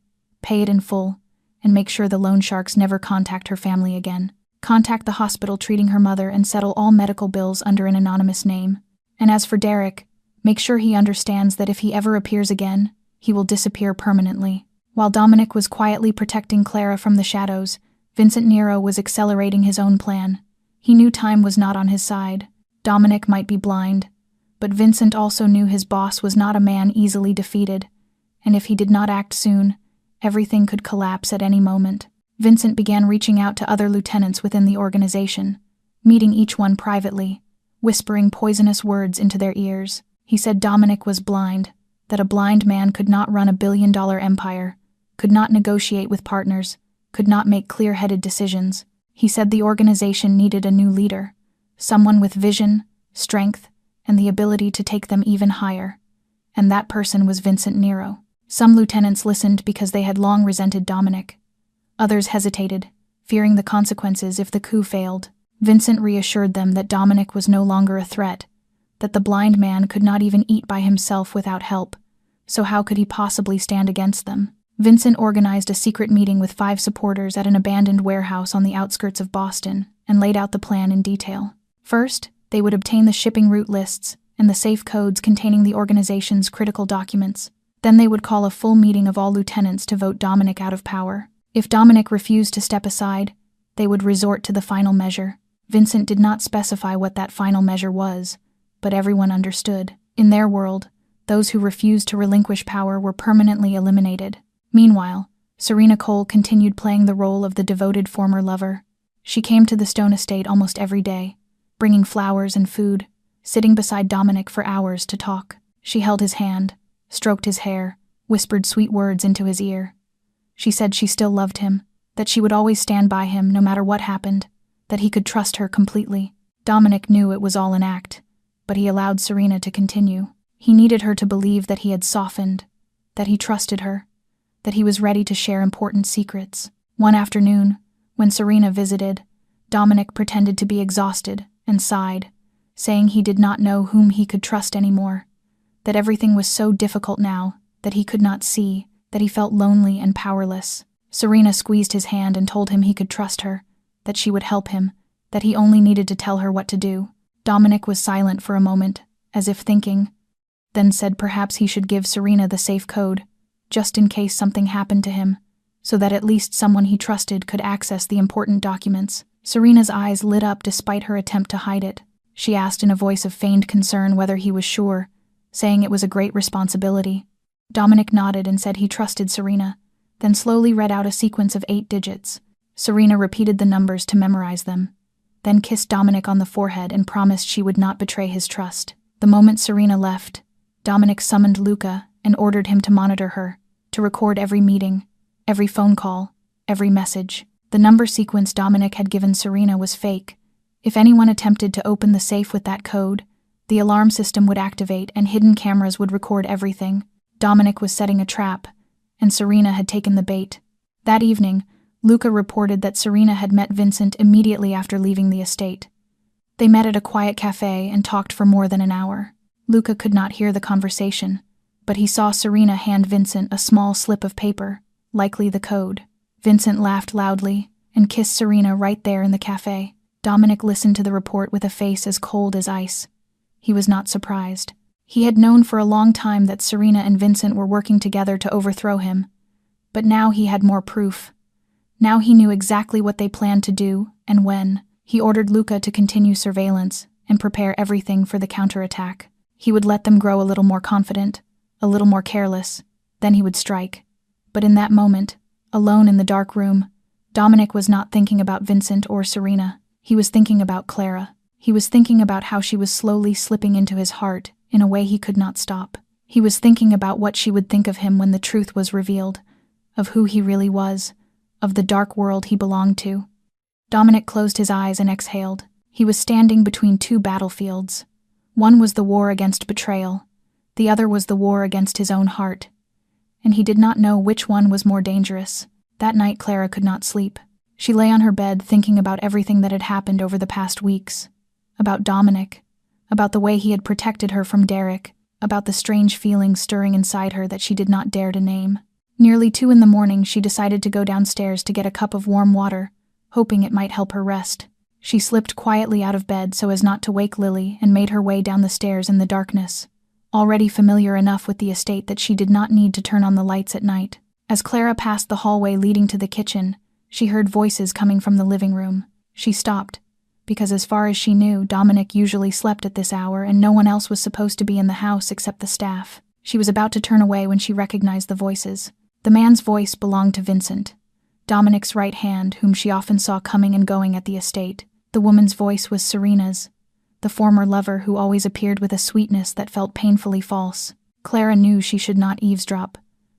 pay it in full, and make sure the loan sharks never contact her family again. Contact the hospital treating her mother and settle all medical bills under an anonymous name. And as for Derek, make sure he understands that if he ever appears again, he will disappear permanently. While Dominic was quietly protecting Clara from the shadows, Vincent Nero was accelerating his own plan. He knew time was not on his side. Dominic might be blind, but Vincent also knew his boss was not a man easily defeated, and if he did not act soon, everything could collapse at any moment. Vincent began reaching out to other lieutenants within the organization, meeting each one privately, whispering poisonous words into their ears. He said Dominic was blind, that a blind man could not run a billion-dollar empire, could not negotiate with partners, could not make clear-headed decisions. He said the organization needed a new leader, someone with vision, strength, and the ability to take them even higher. And that person was Vincent Nero. Some lieutenants listened because they had long resented Dominic. Others hesitated, fearing the consequences if the coup failed. Vincent reassured them that Dominic was no longer a threat, that the blind man could not even eat by himself without help, so how could he possibly stand against them? Vincent organized a secret meeting with 5 supporters at an abandoned warehouse on the outskirts of Boston and laid out the plan in detail. First, they would obtain the shipping route lists and the safe codes containing the organization's critical documents. Then they would call a full meeting of all lieutenants to vote Dominic out of power. If Dominic refused to step aside, they would resort to the final measure. Vincent did not specify what that final measure was, but everyone understood. In their world, those who refused to relinquish power were permanently eliminated. Meanwhile, Serena Cole continued playing the role of the devoted former lover. She came to the Stone estate almost every day, bringing flowers and food, sitting beside Dominic for hours to talk. She held his hand, stroked his hair, whispered sweet words into his ear. She said she still loved him, that she would always stand by him no matter what happened, that he could trust her completely. Dominic knew it was all an act, but he allowed Serena to continue. He needed her to believe that he had softened, that he trusted her, that he was ready to share important secrets. One afternoon, when Serena visited, Dominic pretended to be exhausted and sighed, saying he did not know whom he could trust anymore, that everything was so difficult now, that he could not see, that he felt lonely and powerless. Serena squeezed his hand and told him he could trust her, that she would help him, that he only needed to tell her what to do. Dominic was silent for a moment, as if thinking, then said perhaps he should give Serena the safe code, just in case something happened to him, so that at least someone he trusted could access the important documents. Serena's eyes lit up despite her attempt to hide it. She asked in a voice of feigned concern whether he was sure, saying it was a great responsibility. Dominic nodded and said he trusted Serena, then slowly read out a sequence of 8 digits. Serena repeated the numbers to memorize them, then kissed Dominic on the forehead and promised she would not betray his trust. The moment Serena left, Dominic summoned Luca and ordered him to monitor her, to record every meeting, every phone call, every message. The number sequence Dominic had given Serena was fake. If anyone attempted to open the safe with that code, the alarm system would activate and hidden cameras would record everything. Dominic was setting a trap, and Serena had taken the bait. That evening, Luca reported that Serena had met Vincent immediately after leaving the estate. They met at a quiet cafe and talked for more than an hour. Luca could not hear the conversation, but he saw Serena hand Vincent a small slip of paper, likely the code. Vincent laughed loudly and kissed Serena right there in the cafe. Dominic listened to the report with a face as cold as ice. He was not surprised. He had known for a long time that Serena and Vincent were working together to overthrow him, but now he had more proof. Now he knew exactly what they planned to do and when. He ordered Luca to continue surveillance and prepare everything for the counterattack. He would let them grow a little more confident, a little more careless, then he would strike. But in that moment, alone in the dark room, Dominic was not thinking about Vincent or Serena. He was thinking about Clara. He was thinking about how she was slowly slipping into his heart in a way he could not stop. He was thinking about what she would think of him when the truth was revealed, of who he really was, of the dark world he belonged to. Dominic closed his eyes and exhaled. He was standing between 2 battlefields. One was the war against betrayal. The other was the war against his own heart. And he did not know which one was more dangerous. That night Clara could not sleep. She lay on her bed thinking about everything that had happened over the past weeks. About Dominic. About the way he had protected her from Derek. About the strange feelings stirring inside her that she did not dare to name. Nearly 2 in the morning, she decided to go downstairs to get a cup of warm water, hoping it might help her rest. She slipped quietly out of bed so as not to wake Lily and made her way down the stairs in the darkness, already familiar enough with the estate that she did not need to turn on the lights at night. As Clara passed the hallway leading to the kitchen, she heard voices coming from the living room. She stopped, because as far as she knew, Dominic usually slept at this hour and no one else was supposed to be in the house except the staff. She was about to turn away when she recognized the voices. The man's voice belonged to Vincent, Dominic's right hand, whom she often saw coming and going at the estate. The woman's voice was Serena's, the former lover who always appeared with a sweetness that felt painfully false. Clara knew she should not eavesdrop,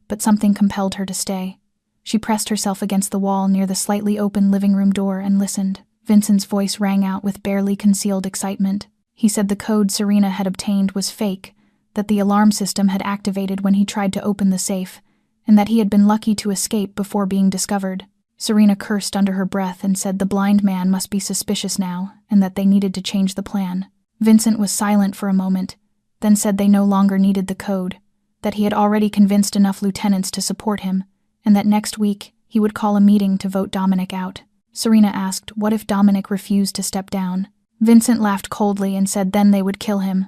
but something compelled her to stay. She pressed herself against the wall near the slightly open living room door and listened. Vincent's voice rang out with barely concealed excitement. He said the code Serena had obtained was fake, that the alarm system had activated when he tried to open the safe, and that he had been lucky to escape before being discovered. Serena cursed under her breath and said the blind man must be suspicious now, and that they needed to change the plan. Vincent was silent for a moment, then said they no longer needed the code, that he had already convinced enough lieutenants to support him, and that next week he would call a meeting to vote Dominic out. Serena asked what if Dominic refused to step down. Vincent laughed coldly and said then they would kill him,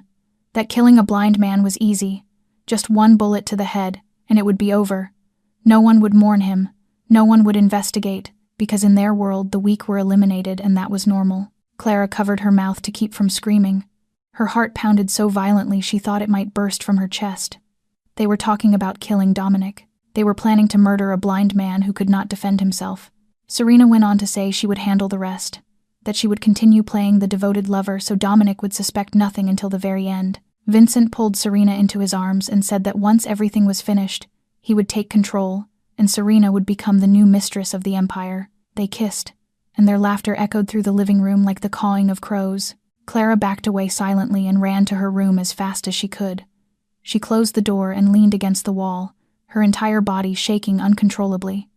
that killing a blind man was easy, just 1 bullet to the head, and it would be over. No one would mourn him, no one would investigate, because in their world the weak were eliminated and that was normal. Clara covered her mouth to keep from screaming. Her heart pounded so violently she thought it might burst from her chest. They were talking about killing Dominic. They were planning to murder a blind man who could not defend himself. Serena went on to say she would handle the rest, that she would continue playing the devoted lover so Dominic would suspect nothing until the very end. Vincent pulled Serena into his arms and said that once everything was finished, he would take control, and Serena would become the new mistress of the empire. They kissed, and their laughter echoed through the living room like the cawing of crows. Clara backed away silently and ran to her room as fast as she could. She closed the door and leaned against the wall, her entire body shaking uncontrollably.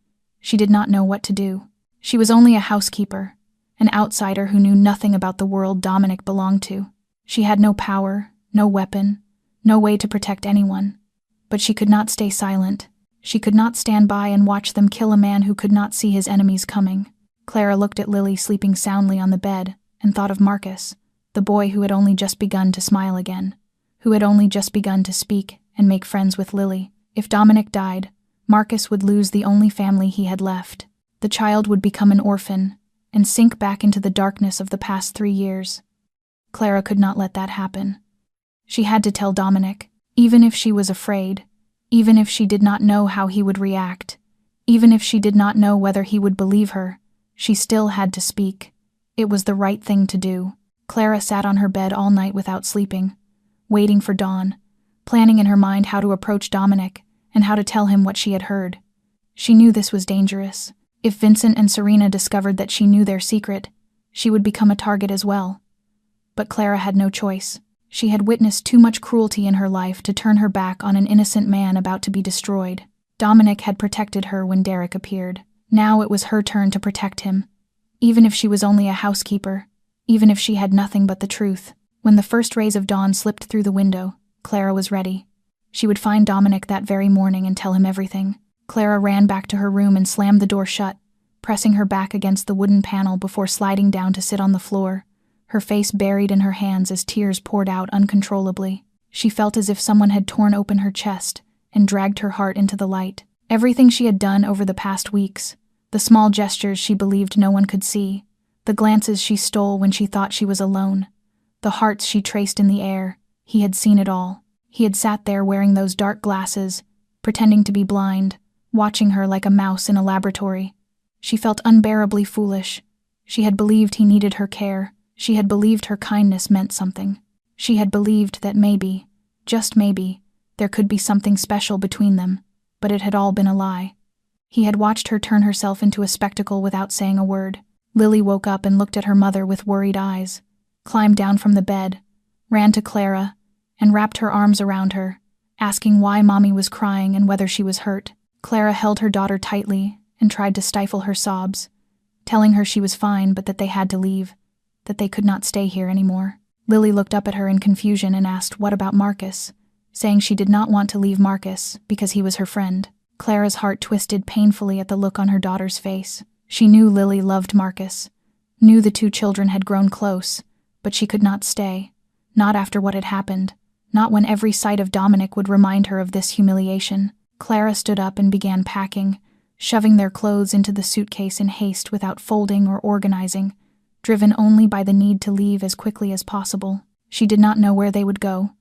She did not know what to do. She was only a housekeeper, an outsider who knew nothing about the world Dominic belonged to. She had no power, no weapon, no way to protect anyone. But she could not stay silent. She could not stand by and watch them kill a man who could not see his enemies coming. Clara looked at Lily sleeping soundly on the bed and thought of Marcus, the boy who had only just begun to smile again, who had only just begun to speak and make friends with Lily. If Dominic died, Marcus would lose the only family he had left. The child would become an orphan and sink back into the darkness of the past 3 years. Clara could not let that happen. She had to tell Dominic, even if she was afraid, even if she did not know how he would react, even if she did not know whether he would believe her, she still had to speak. It was the right thing to do. Clara sat on her bed all night without sleeping, waiting for dawn, planning in her mind how to approach Dominic and how to tell him what she had heard. She knew this was dangerous. If Vincent and Serena discovered that she knew their secret, she would become a target as well. But Clara had no choice. She had witnessed too much cruelty in her life to turn her back on an innocent man about to be destroyed. Dominic had protected her when Derek appeared. Now it was her turn to protect him. Even if she was only a housekeeper, even if she had nothing but the truth. When the first rays of dawn slipped through the window, Clara was ready. She would find Dominic that very morning and tell him everything. Clara ran back to her room and slammed the door shut, pressing her back against the wooden panel before sliding down to sit on the floor, her face buried in her hands as tears poured out uncontrollably. She felt as if someone had torn open her chest and dragged her heart into the light. Everything she had done over the past weeks, the small gestures she believed no one could see, the glances she stole when she thought she was alone, the hearts she traced in the air, he had seen it all. He had sat there wearing those dark glasses, pretending to be blind, watching her like a mouse in a laboratory. She felt unbearably foolish. She had believed he needed her care. She had believed her kindness meant something. She had believed that maybe, just maybe, there could be something special between them, but it had all been a lie. He had watched her turn herself into a spectacle without saying a word. Lily woke up and looked at her mother with worried eyes, climbed down from the bed, ran to Clara, and wrapped her arms around her, asking why Mommy was crying and whether she was hurt. Clara held her daughter tightly and tried to stifle her sobs, telling her she was fine but that they had to leave, that they could not stay here anymore. Lily looked up at her in confusion and asked what about Marcus, saying she did not want to leave Marcus because he was her friend. Clara's heart twisted painfully at the look on her daughter's face. She knew Lily loved Marcus, knew the two children had grown close, but she could not stay, not after what had happened, not when every sight of Dominic would remind her of this humiliation. Clara stood up and began packing, shoving their clothes into the suitcase in haste without folding or organizing, driven only by the need to leave as quickly as possible. She did not know where they would go.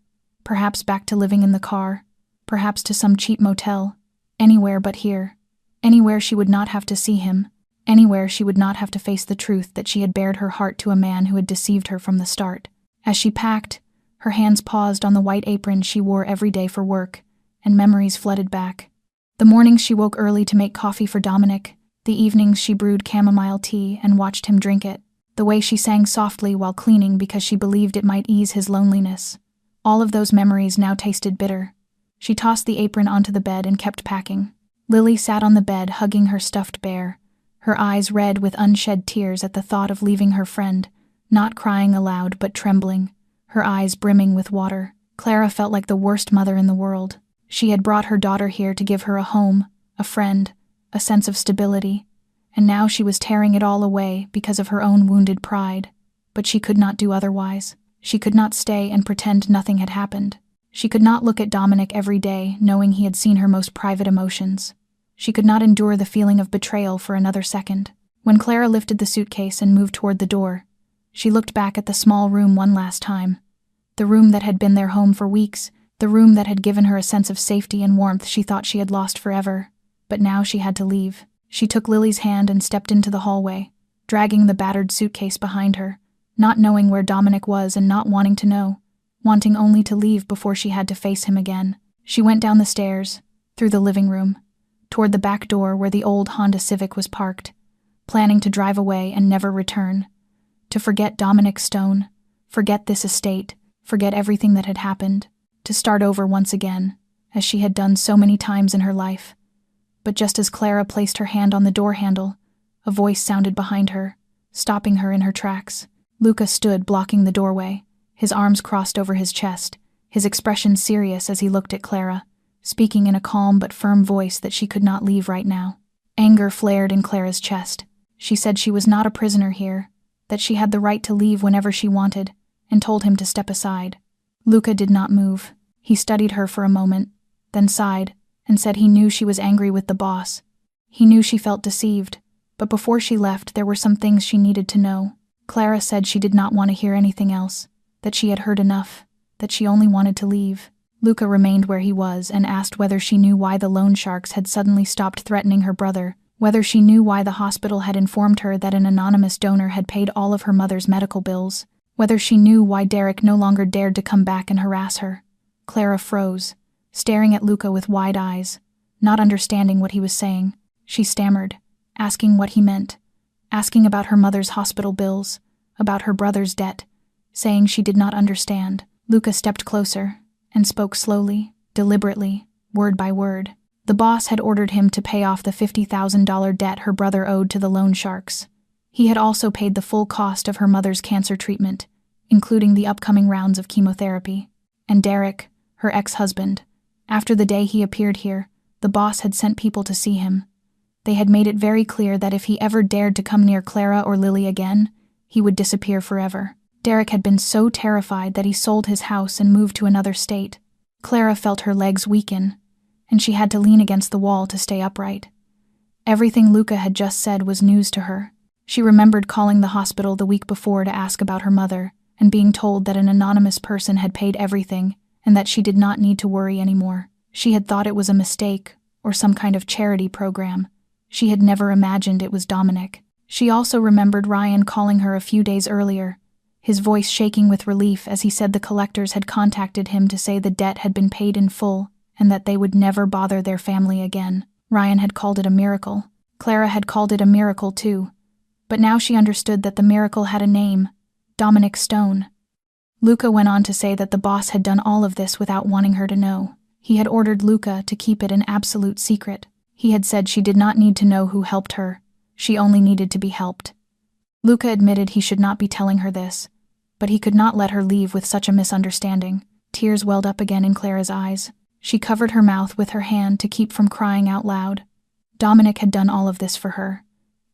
Perhaps back to living in the car, perhaps to some cheap motel, anywhere but here. Anywhere she would not have to see him, anywhere she would not have to face the truth that she had bared her heart to a man who had deceived her from the start. As she packed, her hands paused on the white apron she wore every day for work, and memories flooded back. The mornings she woke early to make coffee for Dominic, the evenings she brewed chamomile tea and watched him drink it, the way she sang softly while cleaning because she believed it might ease his loneliness. All of those memories now tasted bitter. She tossed the apron onto the bed and kept packing. Lily sat on the bed hugging her stuffed bear, her eyes red with unshed tears at the thought of leaving her friend, not crying aloud but trembling, her eyes brimming with water. Clara felt like the worst mother in the world. She had brought her daughter here to give her a home, a friend, a sense of stability, and now she was tearing it all away because of her own wounded pride. But she could not do otherwise. She could not stay and pretend nothing had happened. She could not look at Dominic every day knowing he had seen her most private emotions. She could not endure the feeling of betrayal for another second. When Clara lifted the suitcase and moved toward the door, she looked back at the small room one last time. The room that had been their home for weeks, the room that had given her a sense of safety and warmth she thought she had lost forever. But now she had to leave. She took Lily's hand and stepped into the hallway, dragging the battered suitcase behind her, not knowing where Dominic was and not wanting to know, wanting only to leave before she had to face him again. She went down the stairs, through the living room, toward the back door where the old Honda Civic was parked, planning to drive away and never return, to forget Dominic Stone, forget this estate, forget everything that had happened, to start over once again, as she had done so many times in her life. But just as Clara placed her hand on the door handle, a voice sounded behind her, stopping her in her tracks. Luca stood blocking the doorway, his arms crossed over his chest, his expression serious as he looked at Clara, speaking in a calm but firm voice that she could not leave right now. Anger flared in Clara's chest. She said she was not a prisoner here, that she had the right to leave whenever she wanted, and told him to step aside. Luca did not move. He studied her for a moment, then sighed, and said he knew she was angry with the boss. He knew she felt deceived, but before she left there were some things she needed to know. Clara said she did not want to hear anything else, that she had heard enough, that she only wanted to leave. Luca remained where he was and asked whether she knew why the loan sharks had suddenly stopped threatening her brother, whether she knew why the hospital had informed her that an anonymous donor had paid all of her mother's medical bills, whether she knew why Derek no longer dared to come back and harass her. Clara froze, staring at Luca with wide eyes, not understanding what he was saying. She stammered, asking what he meant, asking about her mother's hospital bills, about her brother's debt, saying she did not understand. Luca stepped closer and spoke slowly, deliberately, word by word. The boss had ordered him to pay off the $50,000 debt her brother owed to the loan sharks. He had also paid the full cost of her mother's cancer treatment, including the upcoming rounds of chemotherapy. And Derek, her ex-husband, after the day he appeared here, the boss had sent people to see him. They had made it very clear that if he ever dared to come near Clara or Lily again, he would disappear forever. Derek had been so terrified that he sold his house and moved to another state. Clara felt her legs weaken, and she had to lean against the wall to stay upright. Everything Luca had just said was news to her. She remembered calling the hospital the week before to ask about her mother, and being told that an anonymous person had paid everything, and that she did not need to worry anymore. She had thought it was a mistake, or some kind of charity program. She had never imagined it was Dominic. She also remembered Ryan calling her a few days earlier, his voice shaking with relief as he said the collectors had contacted him to say the debt had been paid in full and that they would never bother their family again. Ryan had called it a miracle. Clara had called it a miracle too, but now she understood that the miracle had a name, Dominic Stone. Luca went on to say that the boss had done all of this without wanting her to know. He had ordered Luca to keep it an absolute secret. He had said she did not need to know who helped her. She only needed to be helped. Luca admitted he should not be telling her this, but he could not let her leave with such a misunderstanding. Tears welled up again in Clara's eyes. She covered her mouth with her hand to keep from crying out loud. Dominic had done all of this for her.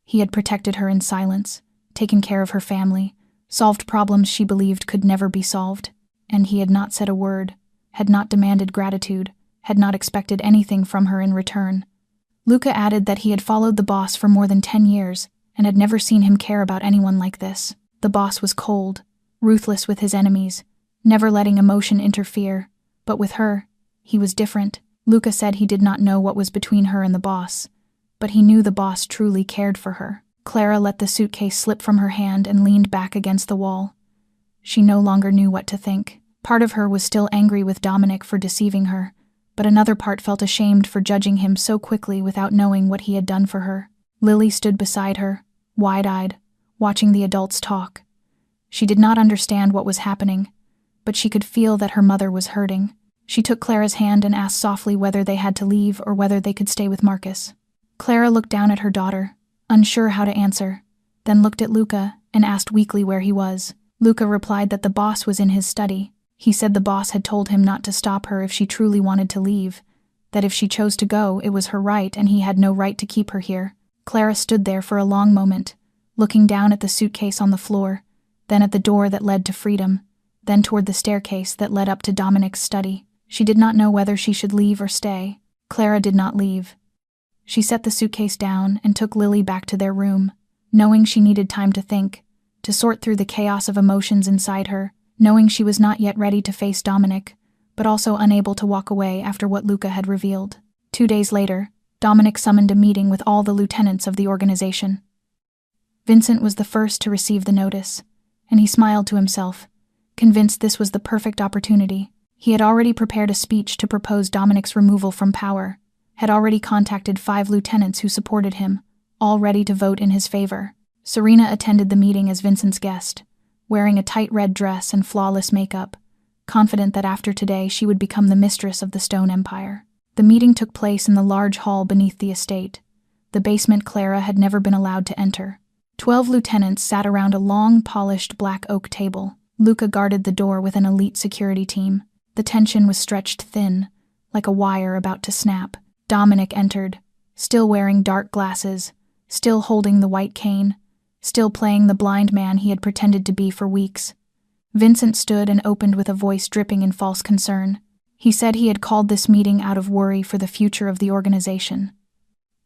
He had protected her in silence, taken care of her family, solved problems she believed could never be solved, and he had not said a word, had not demanded gratitude, had not expected anything from her in return. Luca added that he had followed the boss for more than 10 years and had never seen him care about anyone like this. The boss was cold, ruthless with his enemies, never letting emotion interfere, but with her, he was different. Luca said he did not know what was between her and the boss, but he knew the boss truly cared for her. Clara let the suitcase slip from her hand and leaned back against the wall. She no longer knew what to think. Part of her was still angry with Dominic for deceiving her, but another part felt ashamed for judging him so quickly without knowing what he had done for her. Lily stood beside her, wide-eyed, watching the adults talk. She did not understand what was happening, but she could feel that her mother was hurting. She took Clara's hand and asked softly whether they had to leave or whether they could stay with Marcus. Clara looked down at her daughter, unsure how to answer, then looked at Luca and asked weakly where he was. Luca replied that the boss was in his study. He said the boss had told him not to stop her if she truly wanted to leave, that if she chose to go, it was her right and he had no right to keep her here. Clara stood there for a long moment, looking down at the suitcase on the floor, then at the door that led to freedom, then toward the staircase that led up to Dominic's study. She did not know whether she should leave or stay. Clara did not leave. She set the suitcase down and took Lily back to their room, knowing she needed time to think, to sort through the chaos of emotions inside her, knowing she was not yet ready to face Dominic, but also unable to walk away after what Luca had revealed. 2 days later, Dominic summoned a meeting with all the lieutenants of the organization. Vincent was the first to receive the notice, and he smiled to himself, convinced this was the perfect opportunity. He had already prepared a speech to propose Dominic's removal from power, had already contacted 5 lieutenants who supported him, all ready to vote in his favor. Serena attended the meeting as Vincent's guest, wearing a tight red dress and flawless makeup, confident that after today she would become the mistress of the Stone Empire. The meeting took place in the large hall beneath the estate, the basement Clara had never been allowed to enter. 12 lieutenants sat around a long, polished black oak table. Luca guarded the door with an elite security team. The tension was stretched thin, like a wire about to snap. Dominic entered, still wearing dark glasses, still holding the white cane, still playing the blind man he had pretended to be for weeks. Vincent stood and opened with a voice dripping in false concern. He said he had called this meeting out of worry for the future of the organization.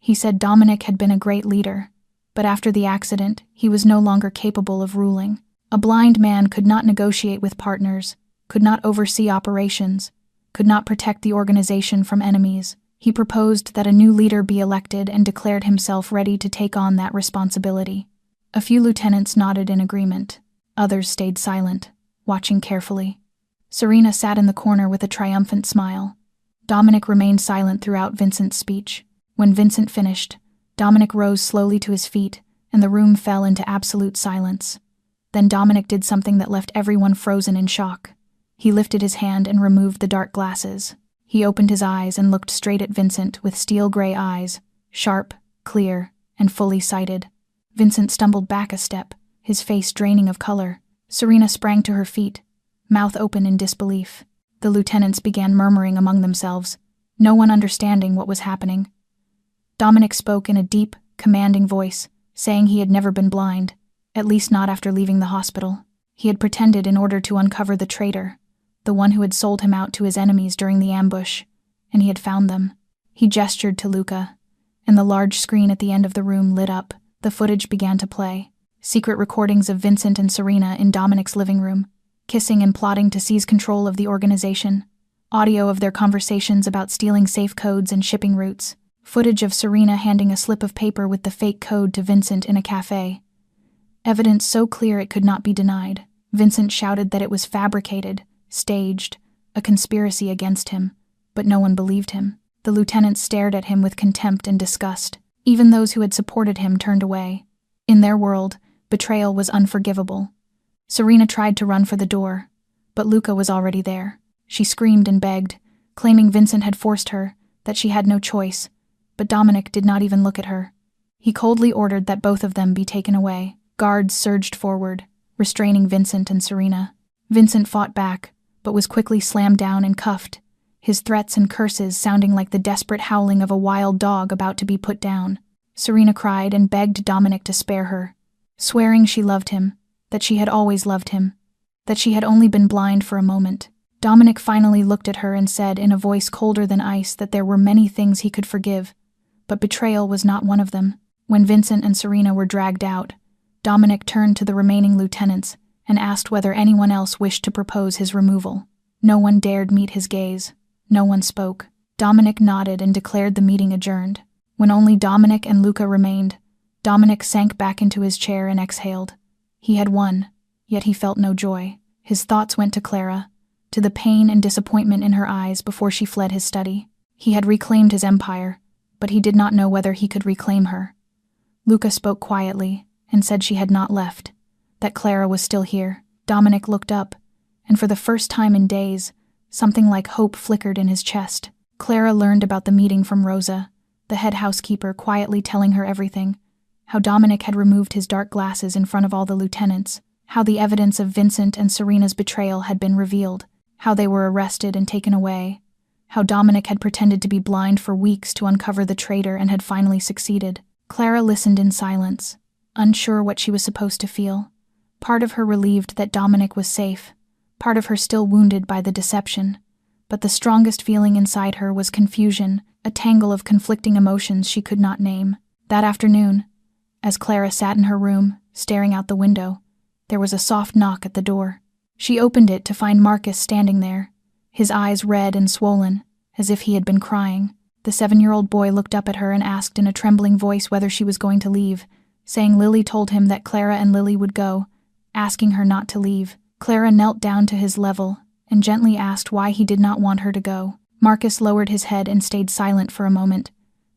He said Dominic had been a great leader, but after the accident, he was no longer capable of ruling. A blind man could not negotiate with partners, could not oversee operations, could not protect the organization from enemies. He proposed that a new leader be elected and declared himself ready to take on that responsibility. A few lieutenants nodded in agreement. Others stayed silent, watching carefully. Serena sat in the corner with a triumphant smile. Dominic remained silent throughout Vincent's speech. When Vincent finished, Dominic rose slowly to his feet, and the room fell into absolute silence. Then Dominic did something that left everyone frozen in shock. He lifted his hand and removed the dark glasses. He opened his eyes and looked straight at Vincent with steel-gray eyes, sharp, clear, and fully sighted. Vincent stumbled back a step, his face draining of color. Serena sprang to her feet, mouth open in disbelief. The lieutenants began murmuring among themselves, no one understanding what was happening. Dominic spoke in a deep, commanding voice, saying he had never been blind, at least not after leaving the hospital. He had pretended in order to uncover the traitor, the one who had sold him out to his enemies during the ambush, and he had found them. He gestured to Luca, and the large screen at the end of the room lit up. The footage began to play. Secret recordings of Vincent and Serena in Dominic's living room, kissing and plotting to seize control of the organization. Audio of their conversations about stealing safe codes and shipping routes. Footage of Serena handing a slip of paper with the fake code to Vincent in a cafe. Evidence so clear it could not be denied. Vincent shouted that it was fabricated, staged, a conspiracy against him, but no one believed him. The lieutenants stared at him with contempt and disgust. Even those who had supported him turned away. In their world, betrayal was unforgivable. Serena tried to run for the door, but Luca was already there. She screamed and begged, claiming Vincent had forced her, that she had no choice, but Dominic did not even look at her. He coldly ordered that both of them be taken away. Guards surged forward, restraining Vincent and Serena. Vincent fought back, but was quickly slammed down and cuffed, his threats and curses sounding like the desperate howling of a wild dog about to be put down. Serena cried and begged Dominic to spare her, swearing she loved him, that she had always loved him, that she had only been blind for a moment. Dominic finally looked at her and said in a voice colder than ice that there were many things he could forgive, but betrayal was not one of them. When Vincent and Serena were dragged out, Dominic turned to the remaining lieutenants and asked whether anyone else wished to propose his removal. No one dared meet his gaze. No one spoke. Dominic nodded and declared the meeting adjourned. When only Dominic and Luca remained, Dominic sank back into his chair and exhaled. He had won, yet he felt no joy. His thoughts went to Clara, to the pain and disappointment in her eyes before she fled his study. He had reclaimed his empire, but he did not know whether he could reclaim her. Luca spoke quietly and said she had not left, that Clara was still here. Dominic looked up, and for the first time in days, something like hope flickered in his chest. Clara learned about the meeting from Rosa, the head housekeeper, quietly telling her everything, how Dominic had removed his dark glasses in front of all the lieutenants, how the evidence of Vincent and Serena's betrayal had been revealed, how they were arrested and taken away, how Dominic had pretended to be blind for weeks to uncover the traitor and had finally succeeded. Clara listened in silence, unsure what she was supposed to feel. Part of her relieved that Dominic was safe, part of her still wounded by the deception, but the strongest feeling inside her was confusion, a tangle of conflicting emotions she could not name. That afternoon, as Clara sat in her room, staring out the window, there was a soft knock at the door. She opened it to find Marcus standing there, his eyes red and swollen, as if he had been crying. The 7-year-old boy looked up at her and asked in a trembling voice whether she was going to leave, saying Lily told him that Clara and Lily would go, asking her not to leave. Clara knelt down to his level and gently asked why he did not want her to go. Marcus lowered his head and stayed silent for a moment,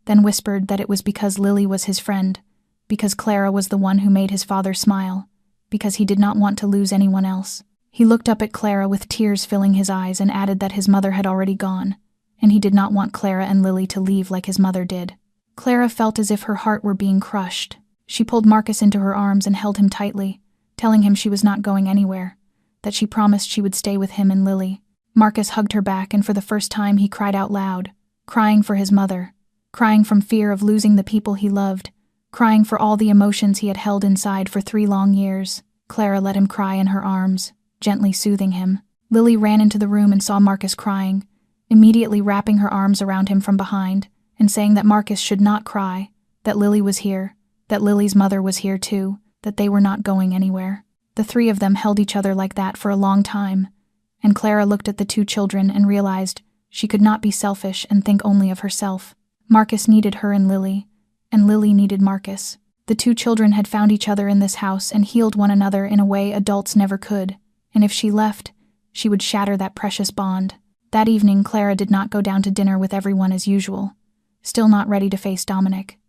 then whispered that it was because Lily was his friend, because Clara was the one who made his father smile, because he did not want to lose anyone else. He looked up at Clara with tears filling his eyes and added that his mother had already gone, and he did not want Clara and Lily to leave like his mother did. Clara felt as if her heart were being crushed. She pulled Marcus into her arms and held him tightly, telling him she was not going anywhere, that she promised she would stay with him and Lily. Marcus hugged her back, and for the first time he cried out loud, crying for his mother, crying from fear of losing the people he loved, crying for all the emotions he had held inside for 3 long years. Clara let him cry in her arms, gently soothing him. Lily ran into the room and saw Marcus crying, immediately wrapping her arms around him from behind and saying that Marcus should not cry, that Lily was here, that Lily's mother was here too, that they were not going anywhere. The 3 of them held each other like that for a long time, and Clara looked at the 2 children and realized she could not be selfish and think only of herself. Marcus needed her and Lily needed Marcus. The 2 children had found each other in this house and healed one another in a way adults never could, and if she left, she would shatter that precious bond. That evening, Clara did not go down to dinner with everyone as usual, still not ready to face Dominic,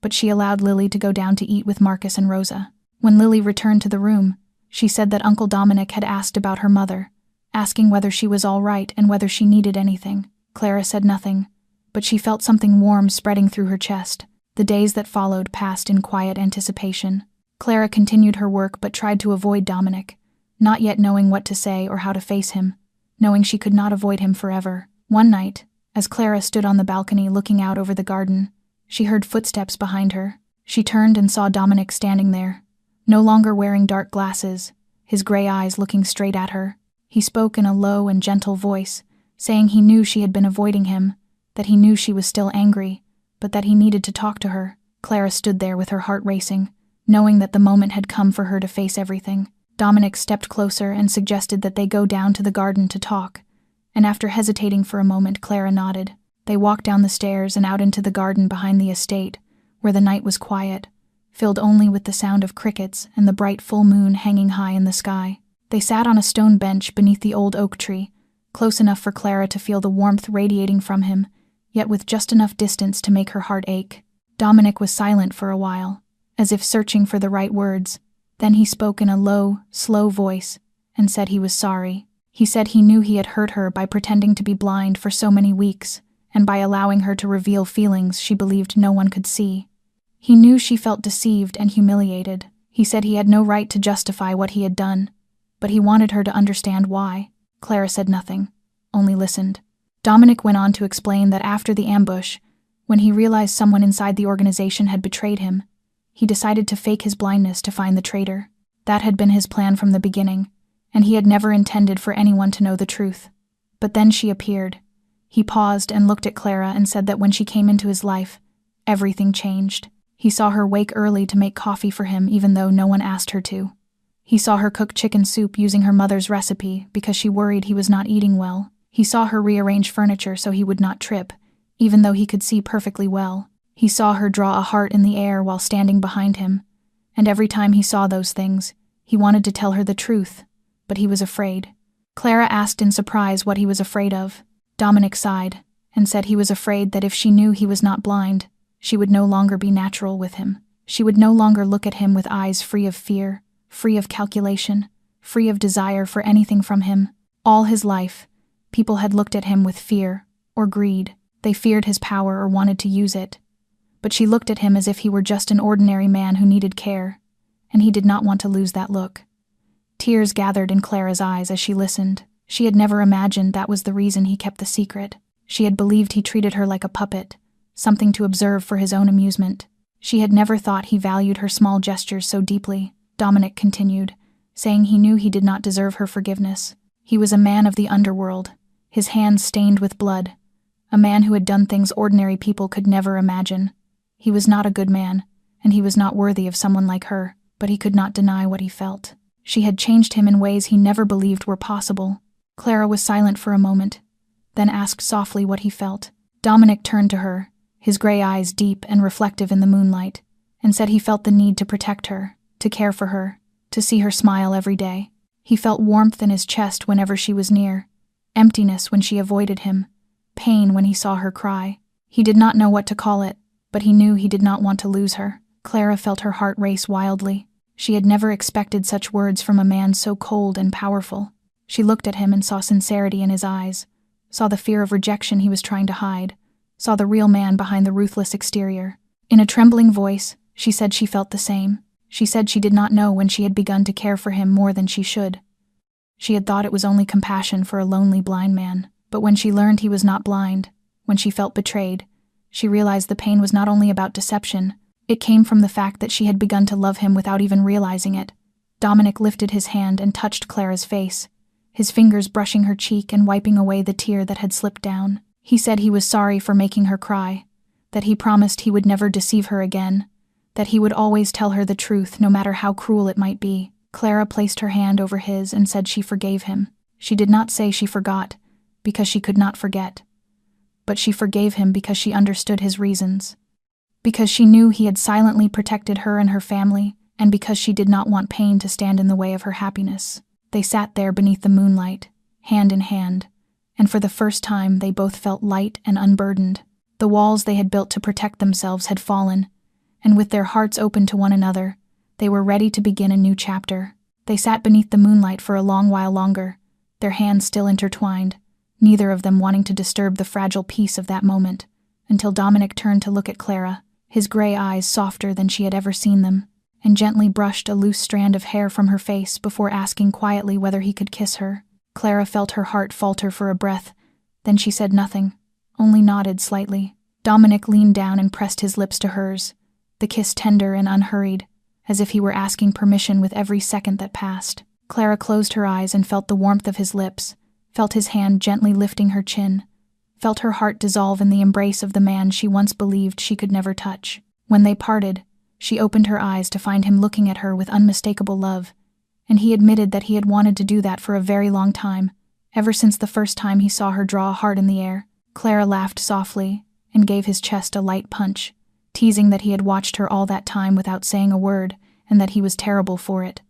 but she allowed Lily to go down to eat with Marcus and Rosa. When Lily returned to the room, she said that Uncle Dominic had asked about her mother, asking whether she was all right and whether she needed anything. Clara said nothing, but she felt something warm spreading through her chest. The days that followed passed in quiet anticipation. Clara continued her work but tried to avoid Dominic, not yet knowing what to say or how to face him, knowing she could not avoid him forever. One night, as Clara stood on the balcony looking out over the garden, she heard footsteps behind her. She turned and saw Dominic standing there, no longer wearing dark glasses, his gray eyes looking straight at her. He spoke in a low and gentle voice, saying he knew she had been avoiding him, that he knew she was still angry, but that he needed to talk to her. Clara stood there with her heart racing, knowing that the moment had come for her to face everything. Dominic stepped closer and suggested that they go down to the garden to talk, and after hesitating for a moment, Clara nodded. They walked down the stairs and out into the garden behind the estate, where the night was quiet, filled only with the sound of crickets and the bright full moon hanging high in the sky. They sat on a stone bench beneath the old oak tree, close enough for Clara to feel the warmth radiating from him, yet with just enough distance to make her heart ache. Dominic was silent for a while, as if searching for the right words. Then he spoke in a low, slow voice, and said he was sorry. He said he knew he had hurt her by pretending to be blind for so many weeks, and by allowing her to reveal feelings she believed no one could see. He knew she felt deceived and humiliated. He said he had no right to justify what he had done, but he wanted her to understand why. Clara said nothing, only listened. Dominic went on to explain that after the ambush, when he realized someone inside the organization had betrayed him, he decided to fake his blindness to find the traitor. That had been his plan from the beginning, and he had never intended for anyone to know the truth. But then she appeared. He paused and looked at Clara and said that when she came into his life, everything changed. He saw her wake early to make coffee for him even though no one asked her to. He saw her cook chicken soup using her mother's recipe because she worried he was not eating well. He saw her rearrange furniture so he would not trip, even though he could see perfectly well. He saw her draw a heart in the air while standing behind him, and every time he saw those things, he wanted to tell her the truth, but he was afraid. Clara asked in surprise what he was afraid of. Dominic sighed, and said he was afraid that if she knew he was not blind, she would no longer be natural with him. She would no longer look at him with eyes free of fear, free of calculation, free of desire for anything from him. All his life, people had looked at him with fear or greed. They feared his power or wanted to use it. But she looked at him as if he were just an ordinary man who needed care, and he did not want to lose that look. Tears gathered in Clara's eyes as she listened. She had never imagined that was the reason he kept the secret. She had believed he treated her like a puppet, something to observe for his own amusement. She had never thought he valued her small gestures so deeply. Dominic continued, saying he knew he did not deserve her forgiveness. He was a man of the underworld, his hands stained with blood, a man who had done things ordinary people could never imagine. He was not a good man, and he was not worthy of someone like her, but he could not deny what he felt. She had changed him in ways he never believed were possible. Clara was silent for a moment, then asked softly what he felt. Dominic turned to her, his gray eyes deep and reflective in the moonlight, and said he felt the need to protect her, to care for her, to see her smile every day. He felt warmth in his chest whenever she was near, emptiness when she avoided him, pain when he saw her cry. He did not know what to call it, but he knew he did not want to lose her. Clara felt her heart race wildly. She had never expected such words from a man so cold and powerful. She looked at him and saw sincerity in his eyes, saw the fear of rejection he was trying to hide, saw the real man behind the ruthless exterior. In a trembling voice, she said she felt the same. She said she did not know when she had begun to care for him more than she should. She had thought it was only compassion for a lonely blind man, but when she learned he was not blind, when she felt betrayed, she realized the pain was not only about deception, it came from the fact that she had begun to love him without even realizing it. Dominic lifted his hand and touched Clara's face, his fingers brushing her cheek and wiping away the tear that had slipped down. He said he was sorry for making her cry, that he promised he would never deceive her again, that he would always tell her the truth no matter how cruel it might be. Clara placed her hand over his and said she forgave him. She did not say she forgot, because she could not forget. But she forgave him because she understood his reasons. Because she knew he had silently protected her and her family, and because she did not want pain to stand in the way of her happiness. They sat there beneath the moonlight, hand in hand, and for the first time they both felt light and unburdened. The walls they had built to protect themselves had fallen, and with their hearts open to one another, they were ready to begin a new chapter. They sat beneath the moonlight for a long while longer, their hands still intertwined, neither of them wanting to disturb the fragile peace of that moment, until Dominic turned to look at Clara, his gray eyes softer than she had ever seen them, and gently brushed a loose strand of hair from her face before asking quietly whether he could kiss her. Clara felt her heart falter for a breath, then she said nothing, only nodded slightly. Dominic leaned down and pressed his lips to hers, the kiss tender and unhurried, as if he were asking permission with every second that passed. Clara closed her eyes and felt the warmth of his lips, felt his hand gently lifting her chin, felt her heart dissolve in the embrace of the man she once believed she could never touch. When they parted, she opened her eyes to find him looking at her with unmistakable love, and he admitted that he had wanted to do that for a very long time, ever since the first time he saw her draw a heart in the air. Clara laughed softly and gave his chest a light punch, teasing that he had watched her all that time without saying a word and that he was terrible for it.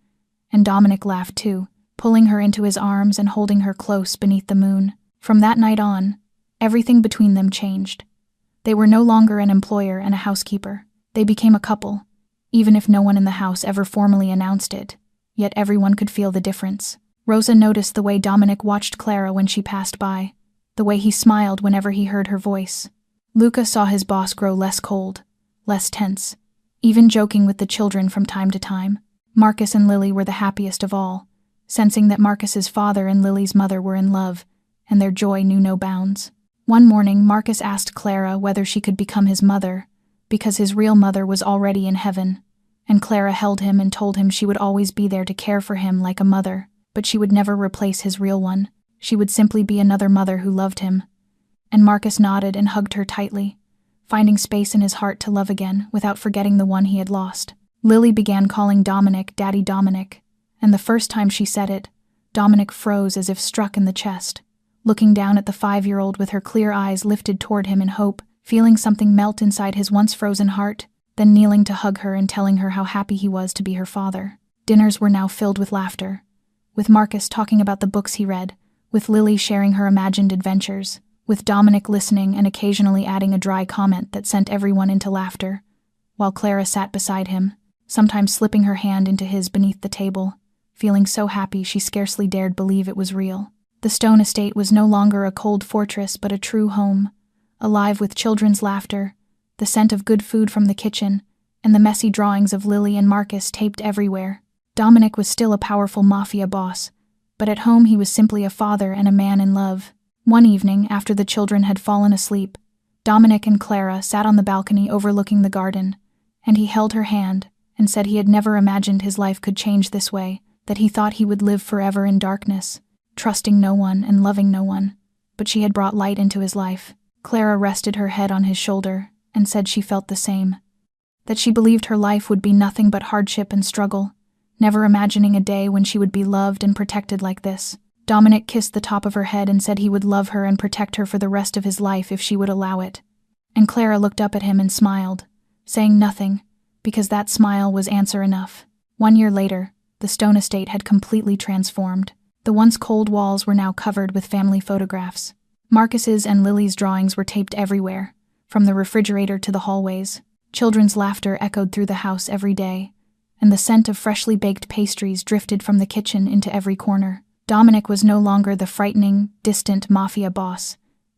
And Dominic laughed too, pulling her into his arms and holding her close beneath the moon. From that night on, everything between them changed. They were no longer an employer and a housekeeper. They became a couple, even if no one in the house ever formally announced it, yet everyone could feel the difference. Rosa noticed the way Dominic watched Clara when she passed by, the way he smiled whenever he heard her voice. Luca saw his boss grow less cold, less tense, even joking with the children from time to time. Marcus and Lily were the happiest of all, sensing that Marcus's father and Lily's mother were in love, and their joy knew no bounds. One morning, Marcus asked Clara whether she could become his mother, because his real mother was already in heaven, and Clara held him and told him she would always be there to care for him like a mother, but she would never replace his real one. She would simply be another mother who loved him. And Marcus nodded and hugged her tightly, finding space in his heart to love again without forgetting the one he had lost. Lily began calling Dominic Daddy Dominic, and the first time she said it, Dominic froze as if struck in the chest, looking down at the 5-year-old with her clear eyes lifted toward him in hope, feeling something melt inside his once frozen heart, then kneeling to hug her and telling her how happy he was to be her father. Dinners were now filled with laughter, with Marcus talking about the books he read, with Lily sharing her imagined adventures, with Dominic listening and occasionally adding a dry comment that sent everyone into laughter, while Clara sat beside him, sometimes slipping her hand into his beneath the table, feeling so happy she scarcely dared believe it was real. The Stone estate was no longer a cold fortress but a true home, alive with children's laughter, the scent of good food from the kitchen, and the messy drawings of Lily and Marcus taped everywhere. Dominic was still a powerful Mafia boss, but at home he was simply a father and a man in love. One evening, after the children had fallen asleep, Dominic and Clara sat on the balcony overlooking the garden, and he held her hand and said he had never imagined his life could change this way, that he thought he would live forever in darkness, trusting no one and loving no one, but she had brought light into his life. Clara rested her head on his shoulder and said she felt the same, that she believed her life would be nothing but hardship and struggle, never imagining a day when she would be loved and protected like this. Dominic kissed the top of her head and said he would love her and protect her for the rest of his life if she would allow it. And Clara looked up at him and smiled, saying nothing, because that smile was answer enough. 1 year later, the Stone estate had completely transformed. The once cold walls were now covered with family photographs. Marcus's and Lily's drawings were taped everywhere, from the refrigerator to the hallways. Children's laughter echoed through the house every day, and the scent of freshly baked pastries drifted from the kitchen into every corner. Dominic was no longer the frightening, distant Mafia boss,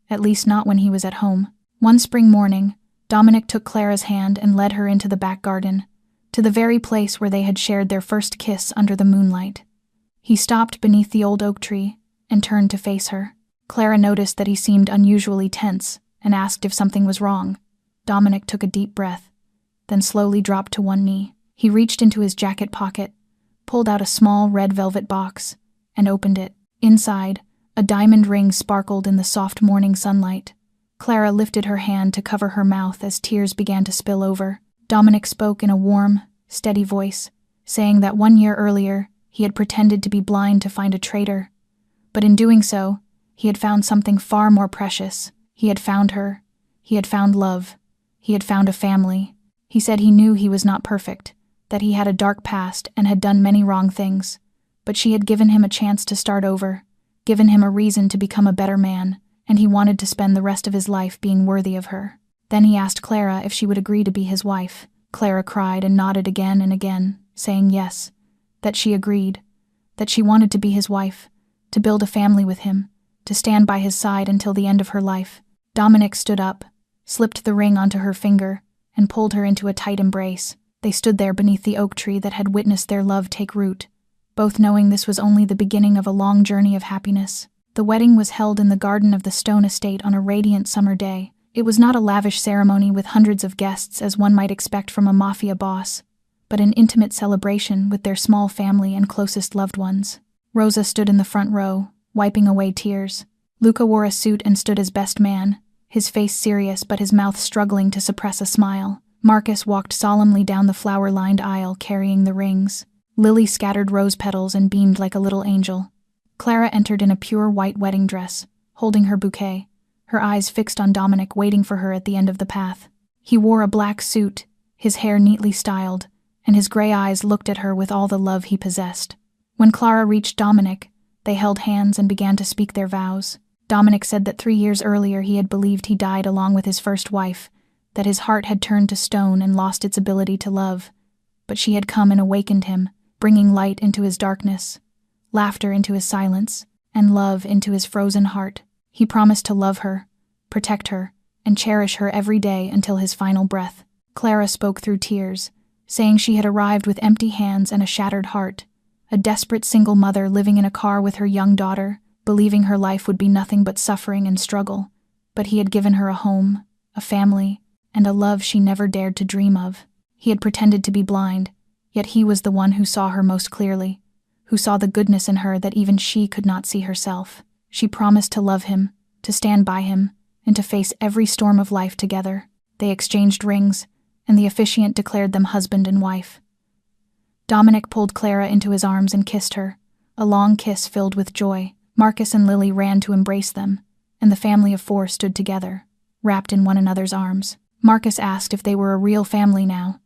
at least not when he was at home. One spring morning, Dominic took Clara's hand and led her into the back garden, to the very place where they had shared their first kiss under the moonlight. He stopped beneath the old oak tree and turned to face her. Clara noticed that he seemed unusually tense and asked if something was wrong. Dominic took a deep breath, then slowly dropped to one knee. He reached into his jacket pocket, pulled out a small red velvet box, and opened it. Inside, a diamond ring sparkled in the soft morning sunlight. Clara lifted her hand to cover her mouth as tears began to spill over. Dominic spoke in a warm, steady voice, saying that 1 year earlier he had pretended to be blind to find a traitor. But in doing so, he had found something far more precious. He had found her. He had found love. He had found a family. He said he knew he was not perfect, that he had a dark past and had done many wrong things. But she had given him a chance to start over, given him a reason to become a better man, and he wanted to spend the rest of his life being worthy of her. Then he asked Clara if she would agree to be his wife. Clara cried and nodded again and again, saying yes, that she agreed, that she wanted to be his wife, to build a family with him, to stand by his side until the end of her life. Dominic stood up, slipped the ring onto her finger, and pulled her into a tight embrace. They stood there beneath the oak tree that had witnessed their love take root, both knowing this was only the beginning of a long journey of happiness. The wedding was held in the garden of the Stone estate on a radiant summer day. It was not a lavish ceremony with hundreds of guests as one might expect from a Mafia boss, but an intimate celebration with their small family and closest loved ones. Rosa stood in the front row, wiping away tears. Luca wore a suit and stood as best man, his face serious but his mouth struggling to suppress a smile. Marcus walked solemnly down the flower-lined aisle carrying the rings. Lily scattered rose petals and beamed like a little angel. Clara entered in a pure white wedding dress, holding her bouquet, her eyes fixed on Dominic waiting for her at the end of the path. He wore a black suit, his hair neatly styled, and his gray eyes looked at her with all the love he possessed. When Clara reached Dominic, they held hands and began to speak their vows. Dominic said that 3 years earlier he had believed he died along with his first wife, that his heart had turned to stone and lost its ability to love. But she had come and awakened him, bringing light into his darkness, laughter into his silence, and love into his frozen heart. He promised to love her, protect her, and cherish her every day until his final breath. Clara spoke through tears, saying she had arrived with empty hands and a shattered heart, a desperate single mother living in a car with her young daughter, believing her life would be nothing but suffering and struggle. But he had given her a home, a family, and a love she never dared to dream of. He had pretended to be blind, yet he was the one who saw her most clearly, who saw the goodness in her that even she could not see herself. She promised to love him, to stand by him, and to face every storm of life together. They exchanged rings, and the officiant declared them husband and wife. Dominic pulled Clara into his arms and kissed her, a long kiss filled with joy. Marcus and Lily ran to embrace them, and the family of 4 stood together, wrapped in one another's arms. Marcus asked if they were a real family now,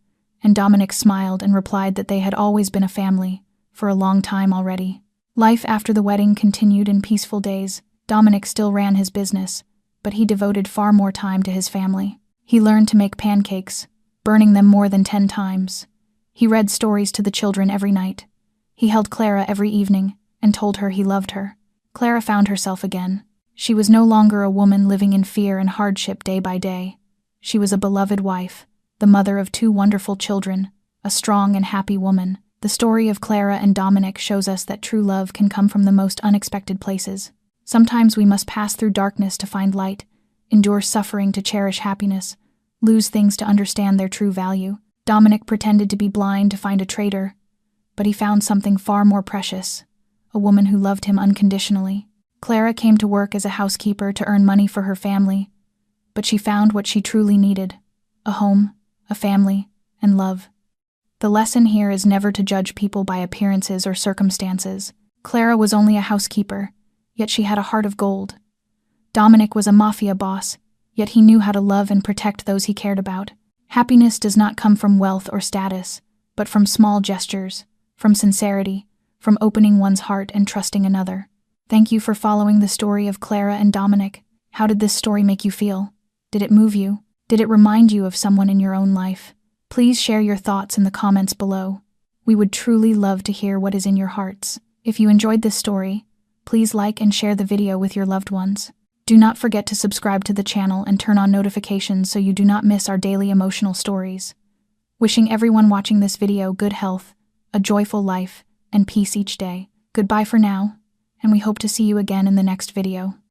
and Dominic smiled and replied that they had always been a family, for a long time already. Life after the wedding continued in peaceful days. Dominic still ran his business, but he devoted far more time to his family. He learned to make pancakes, burning them more than 10 times. He read stories to the children every night. He held Clara every evening and told her he loved her. Clara found herself again. She was no longer a woman living in fear and hardship day by day. She was a beloved wife, the mother of 2 wonderful children, a strong and happy woman. The story of Clara and Dominic shows us that true love can come from the most unexpected places. Sometimes we must pass through darkness to find light, endure suffering to cherish happiness, lose things to understand their true value. Dominic pretended to be blind to find a traitor, but he found something far more precious, a woman who loved him unconditionally. Clara came to work as a housekeeper to earn money for her family, but she found what she truly needed: a home, a family, and love. The lesson here is never to judge people by appearances or circumstances. Clara was only a housekeeper, yet she had a heart of gold. Dominic was a Mafia boss, yet he knew how to love and protect those he cared about. Happiness does not come from wealth or status, but from small gestures, from sincerity, from opening one's heart and trusting another. Thank you for following the story of Clara and Dominic. How did this story make you feel? Did it move you? Did it remind you of someone in your own life? Please share your thoughts in the comments below. We would truly love to hear what is in your hearts. If you enjoyed this story, Please like and share the video with your loved ones. Do not forget to subscribe to the channel and turn on notifications so you do not miss our daily emotional stories. Wishing everyone watching this video good health, a joyful life, and peace each day. Goodbye for now, and we hope to see you again in the next video.